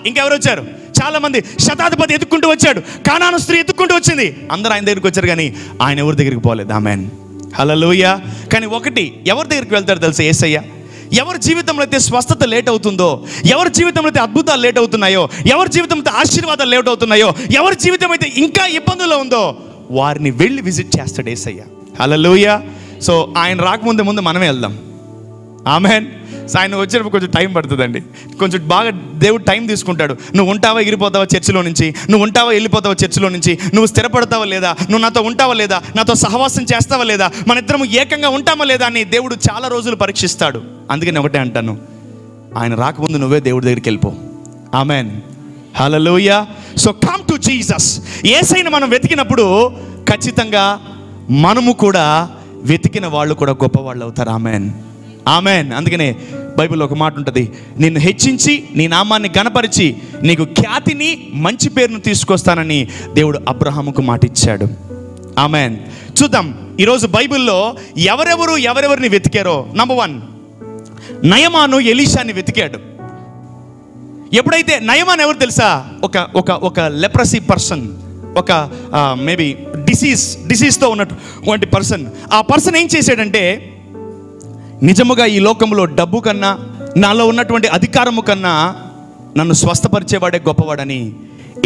ఇంకెవరు వచ్చారు? చాలా మంది. శతాధిపతి ఎత్తుక్కుంటూ వచ్చాడు, కానాను స్త్రీ ఎత్తుక్కుంటూ వచ్చింది. అందరూ ఆయన దగ్గరికి వచ్చారు, కానీ ఆయన ఎవరి దగ్గరికి పోలేదు. ఆమెన్, హల్లెలూయా. కానీ ఒకటి, ఎవరి దగ్గరికి వెళ్తారు తెలుసా? యేసయ్య. ఎవరి జీవితంలో అయితే స్వస్థత లేట్ అవుతుందో, ఎవరి జీవితంలో అయితే అద్భుతాలు లేట్ అవుతున్నాయో, ఎవరి జీవితంలో అయితే ఆశీర్వాదాలు లేట్ అవుతున్నాయో, ఎవరి జీవితం అయితే ఇంకా ఇబ్బందుల్లో ఉందో వారిని వెళ్ళి విజిట్ చేస్తాడు యేసయ్య. హల్లెలూయా. సో ఆయన రాకముందు మనమే వెళ్దాం. ఆమెన్. సో ఆయన వచ్చేటప్పుడు కొంచెం టైం పడుతుందండి, కొంచెం బాగా దేవుడు టైం తీసుకుంటాడు. నువ్వు ఉంటావా, ఎగిరిపోతావా చర్చిలో నుంచి, నువ్వు ఉంటావా, వెళ్ళిపోతావా చర్చిలో నుంచి, నువ్వు స్థిరపడతావా లేదా, నువ్వు నాతో ఉంటావా లేదా, నాతో సహవాసం చేస్తావా లేదా, మన ఇద్దరం ఏకంగా ఉంటామా లేదా అని దేవుడు చాలా రోజులు పరీక్షిస్తాడు. అందుకే నేను ఒకటే అంటాను, ఆయన రాకముందు నువ్వే దేవుడి దగ్గరికి వెళ్ళిపో. Amen, hallelujah. So come to Jesus. యేసయ్యను మనం వెతికినప్పుడు ఖచ్చితంగా మనము కూడా వెతికిన వాళ్ళు కూడా గొప్పవాళ్ళు అవుతారు. Amen, amen. అందుకనే బైబిల్లో ఒక మాట ఉంటుంది, నిన్ను హెచ్చించి నీ నామాన్ని గణపరిచి నీకు ఖ్యాతిని మంచి పేరును తీసుకొస్తానని దేవుడు అబ్రహాముకు మాట ఇచ్చాడు. ఆమెన్. చూద్దాం ఈరోజు బైబిల్లో ఎవరెవరిని వెతికారో. నంబర్ 1, నయమాను ఎలీషాని వెతికాడు. ఎప్పుడైతే నయమాన్ ఎవరు తెలుసా? ఒక ఒక ఒక లెప్రసీ పర్సన్, ఒక మేబీ డిసీజ్తో ఉన్నటువంటి పర్సన్. ఆ పర్సన్ ఏం చేశాడంటే, నిజముగా ఈ లోకంలో డబ్బు కన్నా, నాలో ఉన్నటువంటి అధికారము కన్నా నన్ను స్వస్థపరిచేవాడే గొప్పవాడని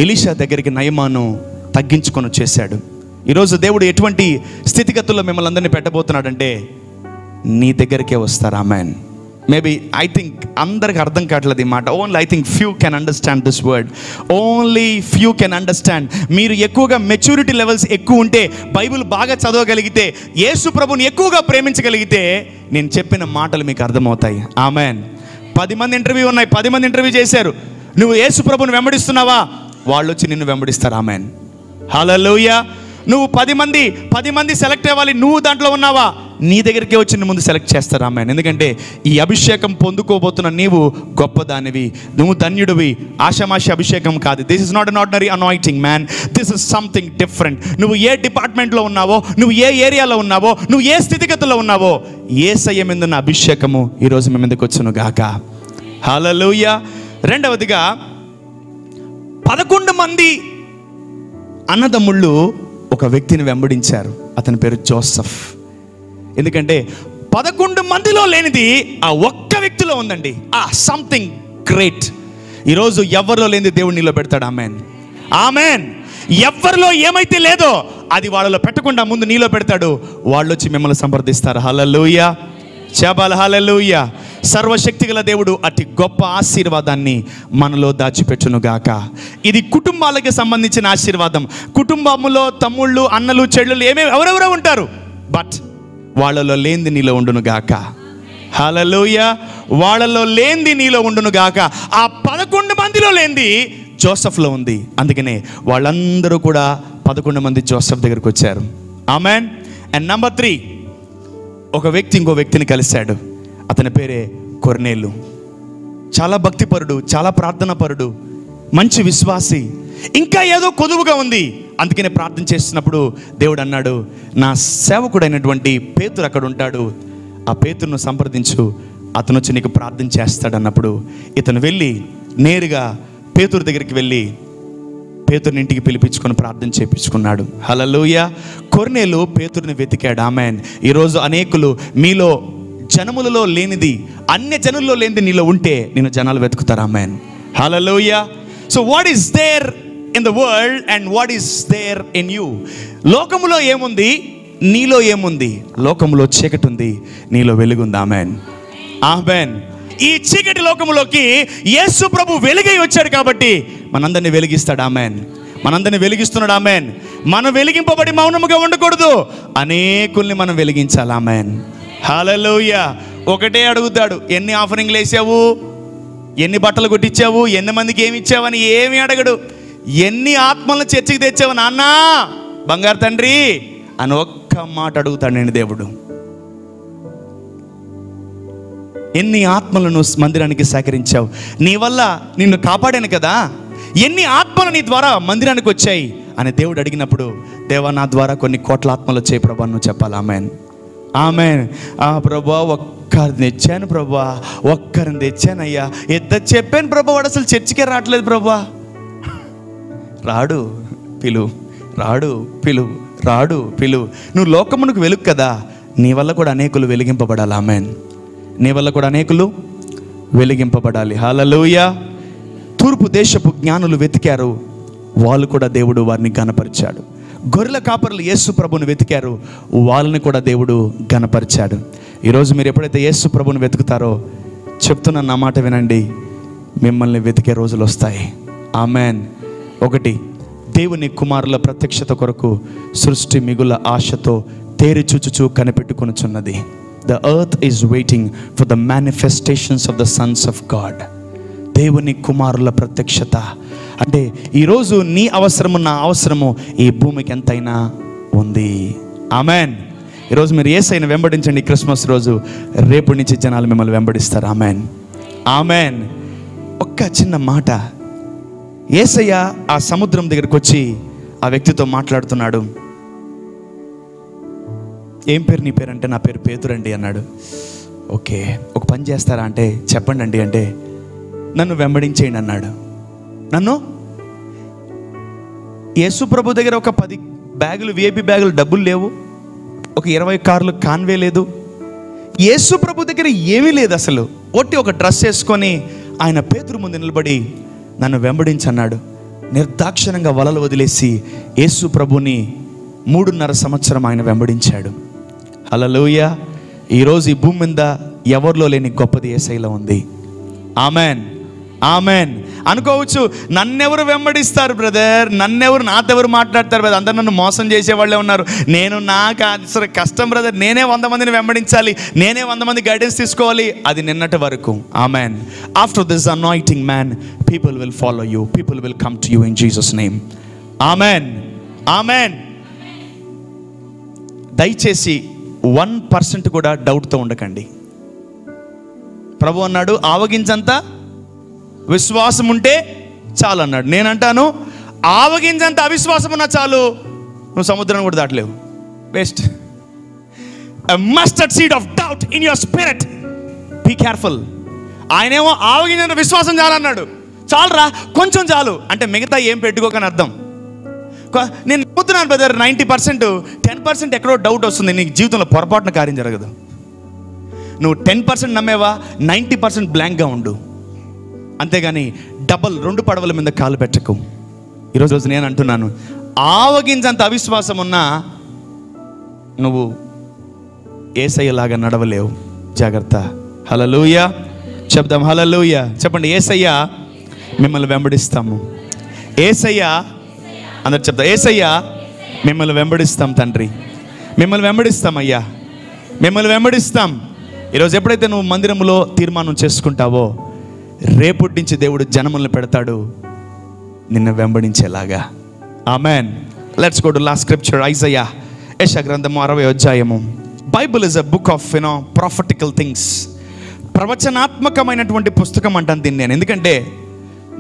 ఎలీషా దగ్గరికి నయమాను తగ్గించుకొని వచ్చేసాడు. ఈరోజు దేవుడు ఎటువంటి స్థితిగతుల్లో మిమ్మల్ని అందరినీ పెట్టబోతున్నాడంటే, నీ దగ్గరికే వస్తారు. ఆమెన్. మేబీ ఐ థింక్ అందరికి అర్థం కావట్లేదు ఈ మాట. Only I think few can understand this word. Only few can understand. మీరు ఎక్కువగా మెచ్యూరిటీ లెవెల్స్ ఎక్కువ ఉంటే, బైబిల్ బాగా చదవగలిగితే, యేసు ప్రభుని ఎక్కువగా ప్రేమించగలిగితే, నేను చెప్పిన మాటలు మీకు అర్థమవుతాయి. ఆమెన్. 10 మంది ఇంటర్వ్యూ ఉన్నాయి, 10 మంది ఇంటర్వ్యూ చేశారు. నువ్వు యేసు ప్రభుని వెంబడిస్తున్నావా? వాళ్ళు వచ్చి నిన్ను వెంబడిస్తారు. ఆమెన్. హల్లెలూయా. నువ్వు 10 మంది సెలెక్ట్ అవ్వాలి, నువ్వు దాంట్లో ఉన్నావా? నీ దగ్గరికే వచ్చి నీ ముందు సెలెక్ట్ చేస్తారు. ఆమెన్. ఎందుకంటే ఈ అభిషేకం పొందుకోబోతున్న నీవు గొప్పదానివి, నువ్వు ధన్యుడివి. ఆషామాషి అభిషేకం కాదు. This is not an ordinary anointing man. This is something different. నువ్వు ఏ డిపార్ట్మెంట్లో ఉన్నావో, నువ్వు ఏ ఏరియాలో ఉన్నావో, నువ్వు ఏ స్థితిగతుల్లో ఉన్నావో, యేసయ్య మీదున్న అభిషేకము ఈరోజు మీ మీదకి వచ్చును గాక. హల్లెలూయా. రెండవదిగా 11 మంది అన్నదమ్ముళ్ళు ఒక వ్యక్తిని వెంబడించారు. అతని పేరు జోసెఫ్. ఎందుకంటే 11 మందిలో లేనిది ఆ ఒక్క వ్యక్తిలో ఉందండి. Something great. ఈరోజు ఎవరిలో లేనిది దేవుడు నీలో పెడతాడు. ఆమెన్. ఆమెన్. ఎవరిలో ఏమైతే లేదో అది వాళ్ళలో పెట్టకుండా ముందు నీలో పెడతాడు. వాళ్ళు వచ్చి మిమ్మల్ని సంప్రదిస్తారు. హల్లెలూయా. చెబాల హల్లెలూయా. సర్వశక్తి గల దేవుడు అతి గొప్ప ఆశీర్వాదాన్ని మనలో దాచిపెట్టునుగాక. ఇది కుటుంబాలకి సంబంధించిన ఆశీర్వాదం. కుటుంబంలో తమ్ముళ్ళు, అన్నలు, చెల్లెళ్ళు ఎవరెవరో ఉంటారు. బట్ వాళ్ళలో లేనిది నీలో ఉండునుగాక. హల్లెలూయా. వాళ్ళలో లేనిది నీలో ఉండునుగాక. ఆ 11 మందిలో లేనిది జోసెఫ్లో ఉంది. అందుకనే వాళ్ళందరూ కూడా 11 మంది జోసెఫ్ దగ్గరికి వచ్చారు. ఆమెన్. అండ్ నెంబర్ 3, ఒక వ్యక్తి ఇంకో వ్యక్తిని కలిశాడు. అతని పేరే కొర్నేలు. చాలా భక్తిపరుడు, చాలా ప్రార్థనాపరుడు, మంచి విశ్వాసి. ఇంకా ఏదో కొదువుగా ఉంది. అందుకనే ప్రార్థన చేస్తున్నప్పుడు దేవుడు అన్నాడు, నా సేవకుడైనటువంటి పేతురు అక్కడ ఉంటాడు, ఆ పేతురును సంప్రదించు, అతను వచ్చి నీకు ప్రార్థన చేస్తాడు అన్నప్పుడు ఇతను వెళ్ళి నేరుగా పేతురు దగ్గరికి వెళ్ళి పేతురుని ఇంటికి పిలిపించుకొని ప్రార్థన చేయించుకున్నాడు. హల్లెలూయా. కొర్నేలు పేతురుని వెతికాడు. ఆమెన్. ఈరోజు అనేకులు మీలో జనములలో లేనిది, అన్య జనుల్లో లేనిది నీలో ఉంటే నేను జనాలు వెతుకుతారు. Amen. Hallelujah. So what is there in the world and what is there in you? లోకములో ఏముంది, నీలో ఏముంది? లోకములో చీకటి ఉంది, నీలో వెలుగుంది. ఆమెన్. ఆమెన్. ఈ చీకటి లోకములోకి యేసు ప్రభు వెలుగై వచ్చాడు కాబట్టి మనందరినీ వెలిగిస్తాడు. ఆమెన్. మనందరినీ వెలిగిస్తున్నాడు. ఆమెన్. మనం వెలిగింపబడి మౌనముగా ఉండకూడదు, అనేకుల్ని మనం వెలిగించాలి. ఆమెన్. హల్లెలూయా. ఒకటే అడుగుతాడు, ఎన్ని ఆఫరింగ్లు వేసావు, ఎన్ని బట్టలు కొట్టించావు, ఎన్ని మందికి ఏమి ఇచ్చావని ఏమి అడగడు. ఎన్ని ఆత్మలను చర్చకి తెచ్చావు నాన్న, బంగారు తండ్రి అని ఒక్క మాట అడుగుతాడు నేను దేవుడు. ఎన్ని ఆత్మలను మందిరానికి సేకరించావు, నీ వల్ల నిన్ను కాపాడాను కదా, ఎన్ని ఆత్మలు నీ ద్వారా మందిరానికి వచ్చాయి అని దేవుడు అడిగినప్పుడు, దేవా నా ద్వారా కొన్ని కోట్ల ఆత్మలు వచ్చాయి ప్రభా నువ్వు చెప్పాలి. ఆమెన్. ఆమెన్. ప్రభా ఒక్కరిని తెచ్చాను ప్రభా, ఒక్కరిని తెచ్చానయ్యా, ఇద్దరు చెప్పాను ప్రభా, వాడు అసలు చర్చికే రావట్లేదు ప్రభా. రాడు పిలు, రాడు పిలు, రాడు పిలు. నువ్వు లోకమునకు వెలుగు కదా, నీ వల్ల కూడా అనేకులు వెలిగింపబడాలి. ఆమెన్. నీ వల్ల కూడా అనేకులు వెలిగింపబడాలి. హల్లెలూయా. తూర్పు దేశపు జ్ఞానులు వెతికారు, వాళ్ళు కూడా దేవుడు వారిని ఘనపరిచాడు. గొర్రెల కాపరులు యేసు ప్రభుని వెతికారు, వాళ్ళని కూడా దేవుడు ఘనపరిచాడు. ఈరోజు మీరు ఎప్పుడైతే యేసు ప్రభుని వెతుకుతారో, చెప్తున్న నా మాట వినండి, మిమ్మల్ని వెతికే రోజులు వస్తాయి. ఆమెన్. 1, దేవుని కుమారుల ప్రత్యక్షత కొరకు సృష్టి మిగుల ఆశతో తేరి చూచుచూ కనిపెట్టుకొనుచున్నది. The earth is waiting for the manifestations of the sons of God. దేవుని కుమారుల ప్రత్యక్షత అంటే ఈరోజు నీ అవసరము, నా అవసరము ఈ భూమికి ఎంతైనా ఉంది. ఆమెన్. ఈరోజు మీరు యేసయ్యను వెంబడించండి. క్రిస్మస్ రోజు రేపు నుంచి జనాలు మిమ్మల్ని వెంబడిస్తారు. ఆమెన్. ఆమెన్. ఒక్క చిన్న మాట, యేసయ్య ఆ సముద్రం దగ్గరికి వచ్చి ఆ వ్యక్తితో మాట్లాడుతున్నాడు. ఏం పేరు నీ పేరు అంటే, నా పేరు పేతురండి అన్నాడు. ఓకే, ఒక పని చేస్తారా అంటే చెప్పండి అండి అంటే, నన్ను వెంబడించేయండి అన్నాడు. నన్ను యేసు ప్రభు దగ్గర ఒక 10 బ్యాగులు విఐపి బ్యాగులు డబ్బులు లేవు, ఒక 20 కార్లు కాన్వే లేదు. యేసు ప్రభు దగ్గర ఏమీ లేదు అసలు. ఒట్టి ఒక డ్రెస్ వేసుకొని ఆయన పేతురు ముందు నిలబడి నన్ను వెంబడించన్నాడు. నిర్దాక్షిణంగా వలలు వదిలేసి యేసు ప్రభుని 3.5 సంవత్సరం ఆయన వెంబడించాడు. హల్లెలూయా. ఈరోజు ఈ భూమి మీద ఎవరిలో లేని గొప్పది యేసయ్యలో ఉంది. Amen, amen. అనుకోవచ్చు, నన్నెవరు వెంబడిస్తారు బ్రదర్, నాతో ఎవరు మాట్లాడతారు బ్రదర్, అందరు నన్ను మోసం చేసేవాళ్ళే ఉన్నారు, నాకు అసలు కష్టం బ్రదర్, నేనే 100 మందిని వెంబడించాలి, నేనే 100 మంది గైడెన్స్ తీసుకోవాలి. అది నిన్నటి వరకు. Amen. After this anointing man people will follow you, people will come to you in Jesus name. Amen, amen. దయచేసి 1% కూడా డౌట్తో ఉండకండి. ప్రభు అన్నాడు ఆవగించంత విశ్వాసం ఉంటే చాలు అన్నాడు. నేనంటాను ఆవగించంత అవిశ్వాసం ఉన్నా చాలు, నువ్వు సముద్రం కూడా దాటలేవు. Waste. A mustard seed of doubt in your spirit. Be careful. ఆయనేమో ఆవగించంత విశ్వాసం చాలన్నాడు. చాలురా, కొంచెం చాలు అంటే మిగతా ఏం పెట్టుకోకని అర్థం. నేను నమ్ముతున్నాను బ్రదర్ 90%, 10% ఎక్కడో డౌట్ వస్తుంది. నీకు జీవితంలో పొరపాటున కార్యం జరగదు. నువ్వు 10% నమ్మేవా, 90% బ్లాంక్గా ఉండు. అంతేగాని డబల్ 2 పడవల మీద కాలు పెట్టకు. ఈరోజు నేను అంటున్నాను, ఆవగించంత అవిశ్వాసం ఉన్నా నువ్వు యేసయ్యలాగా నడవలేవు. జాగ్రత్త. హల్లెలూయా చెప్దాం. హల్లెలూయా చెప్పండి. యేసయ్య మిమ్మల్ని వెంబడిస్తాము. యేసయ్య అందరు చెప్తా. యేసయ్య మిమ్మల్ని వెంబడిస్తాం తండ్రి, మిమ్మల్ని వెంబడిస్తాం అయ్యా, మిమ్మల్ని వెంబడిస్తాం. ఈరోజు ఎప్పుడైతే నువ్వు మందిరంలో తీర్మానం చేసుకుంటావో, రేపటి నుంచి దేవుడు జనములను పెడతాడు నిన్ను వెంబడించేలాగా. Amen. Let's go to last scripture. Isaiah, యెషయా గ్రంథము 60వ అధ్యాయము. Bible is a book of prophetical things. ప్రవచనాత్మకమైనటువంటి పుస్తకం అంటాను దీన్ని నేను. ఎందుకంటే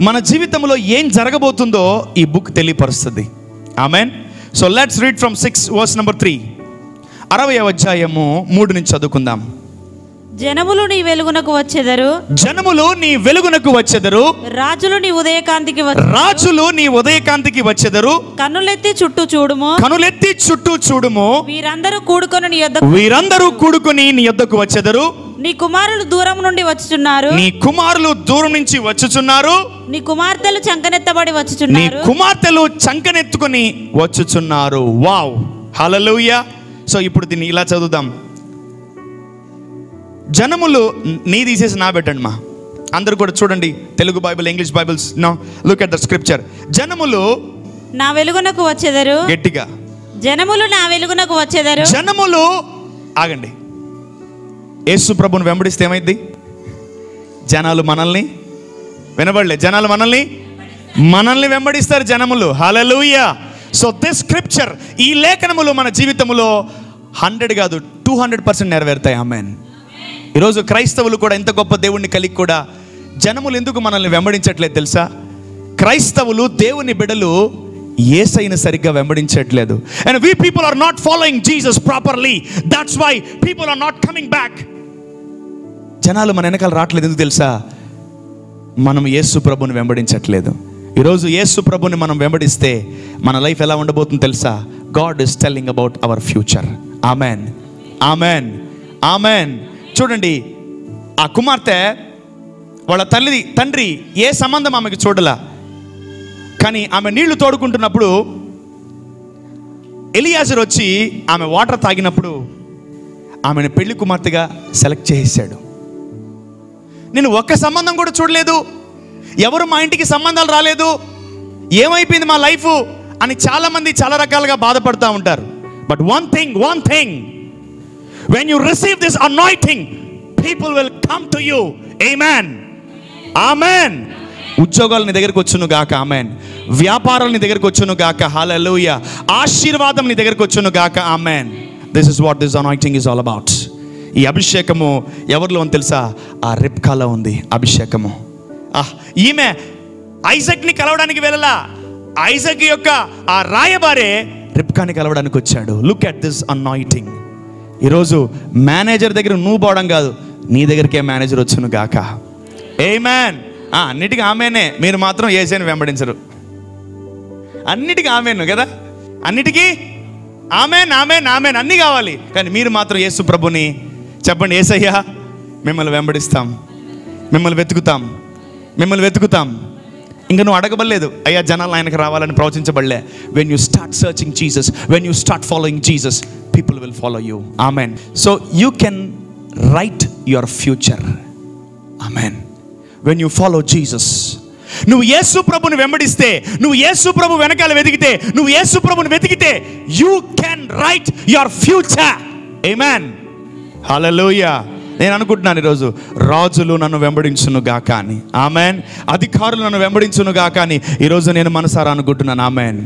మన జీవితంలో ఏం జరగబోతుందో ఈ బుక్ తెలియపరుస్తుంది. Amen. So let's read from 6 verse number 3. 60వ అధ్యాయము 3 నుంచి చదువుకుందాం. జనములు నీ వెలుగునకు వచ్చెదరు, జనములు నీ వెలుగునకు వచ్చెదరు, రాజులు నీ ఉదయకాంతికి రాజులు నీ ఉదయకాంతికి వచ్చెదరు. కన్నులెత్తి చుట్టూ చూడుము, కనులెత్తి చుట్టూ చూడుము, వీరందరూ కూడుకొని నీ యొద్దకు, వీరందరూ కూడుకొని నీ యొద్దకు వచ్చెదరు. నీ కుమారులు దూరం నుండి వచ్చుచున్నారు, నీ కుమారులు దూరం నుంచి వచ్చుచున్నారు, నీ కుమార్తెలు చంకనెత్తబడి నీ వచ్చుచున్నారు, కుమార్తెలు చంకనెత్తుకొని వచ్చుచున్నారు. వావ్, హల్లెలూయా. సో ఇప్పుడు దీన్ని ఇలా చదువుదాం. జనములు నీ తీసేసి నా పెట్టండి మా అందరూ కూడా చూడండి. Telugu Bible, English Bibles. No look at the scripture. జనములు నా వెలుగునకు వచ్చెదరు. గట్టిగా. జనములు నా వెలుగునకు వచ్చెదరు. జనములు ఆగండి. యేసు ప్రభుని వెంబడిస్తే ఏమైంది? జనాలు మనల్ని వినబడలే, జనాలు మనల్ని వెంబడిస్తారు జనములు. హల్లెలూయా. సో దిస్ స్క్రిప్చర్, ఈ లేఖనములు మన జీవితంలో 100 కాదు 200% నెరవేరుతాయి. ఆమేన్. ఈరోజు క్రైస్తవులు కూడా ఎంత గొప్ప దేవుణ్ణి కలిగి కూడా జనములు ఎందుకు మనల్ని వెంబడించట్లేదు తెలుసా? క్రైస్తవులు దేవుని బిడ్డలు యేసయ్యను సరిగ్గా వెంబడించట్లేదు. And we people are not following Jesus properly. That's why people are not coming back. జనాలు మన వెనకాల రావట్లేదు. ఎందుకు తెలుసా? మనం యేసు ప్రభుని వెంబడించట్లేదు. ఈరోజు యేసు ప్రభుని మనం వెంబడిస్తే మన లైఫ్ ఎలా ఉండబోతుందో తెలుసా? God is telling about our future. Amen, amen, amen. చూడండి, ఆ కుమార్తె వాళ్ళ తండ్రి ఏ సంబంధం ఆమెకు చూడలా, కానీ ఆమె నీళ్లు తోడుకుంటున్నప్పుడు ఎలియాజరు వచ్చి ఆమె వాటర్ తాగినప్పుడు ఆమెను పెళ్లి కుమార్తెగా సెలెక్ట్ చేసేసాడు. నేను ఒక్క సంబంధం కూడా చూడలేదు, ఎవరు మా ఇంటికి సంబంధాలు రాలేదు, ఏమైపోయింది మా లైఫ్ అని చాలామంది చాలా రకాలుగా బాధపడుతూ ఉంటారు. But one thing, when you receive this anointing, people will come to you. Amen, amen. ఉద్యోగాలు నీ దగ్గరకు వచ్చును గాక. ఆమెన్. వ్యాపారాలు నీ దగ్గరకు వచ్చును గాక. హల్లెలూయా. ఆశీర్వాదం నీ దగ్గరకు వచ్చును గాక. Amen. This is what this anointing is all about. ఈ అభిషేకము ఎవరిలో ఉంది తెలుసా? ఆ రిబ్కాలో ఉంది అభిషేకము. ఈమె ఐజాక్ని కలవడానికి వెళ్ళలా, ఐజాక్ యొక్క ఆ రాయబారే రిబ్కాని కలవడానికి వచ్చాడు. Look at this anointing. ఈరోజు మేనేజర్ దగ్గర నువ్వు పోవడం కాదు, నీ దగ్గరికే మేనేజర్ వచ్చును గాక. ఆమేన్, అన్నిటికీ ఆమెనే, మీరు మాత్రం యేసుని వెంబడించరు. అన్నిటికీ ఆమెను కదా, అన్నిటికీ ఆమెన్ ఆమెన్ ఆమెన్ అన్నీ కావాలి, కానీ మీరు మాత్రం యేసు ప్రభుని చెప్పండి, యేసయ్యా మిమ్మల్ని వెంబడిస్తాం, మిమ్మల్ని వెతుకుతాం, మిమ్మల్ని వెతుకుతాం. ఇంకా నువ్వు అడగబడలేదు, అయ్యా జనాలు ఆయనకు రావాలని ప్రవచించబడలే. When you start searching Jesus, when you start following Jesus, people will follow you. Amen. So you can write your future. Amen. When you follow Jesus, నువ్వు యేసు ప్రభుని వెంబడిస్తే, నువ్వు యేసు ప్రభు వెనకాల వెతికితే, నువ్వు యేసు ప్రభుని వెతికితే, you can write your future. Amen. Hallelujah. నేను అనుకుంటున్నాను ఈరోజు, రాజులు నన్ను వెంబడించును గాక అని. ఆమెన్. అధికారులు నన్ను వెంబడించును గాక అని ఈరోజు నేను మనసారా అనుకుంటున్నాను. ఆమెన్.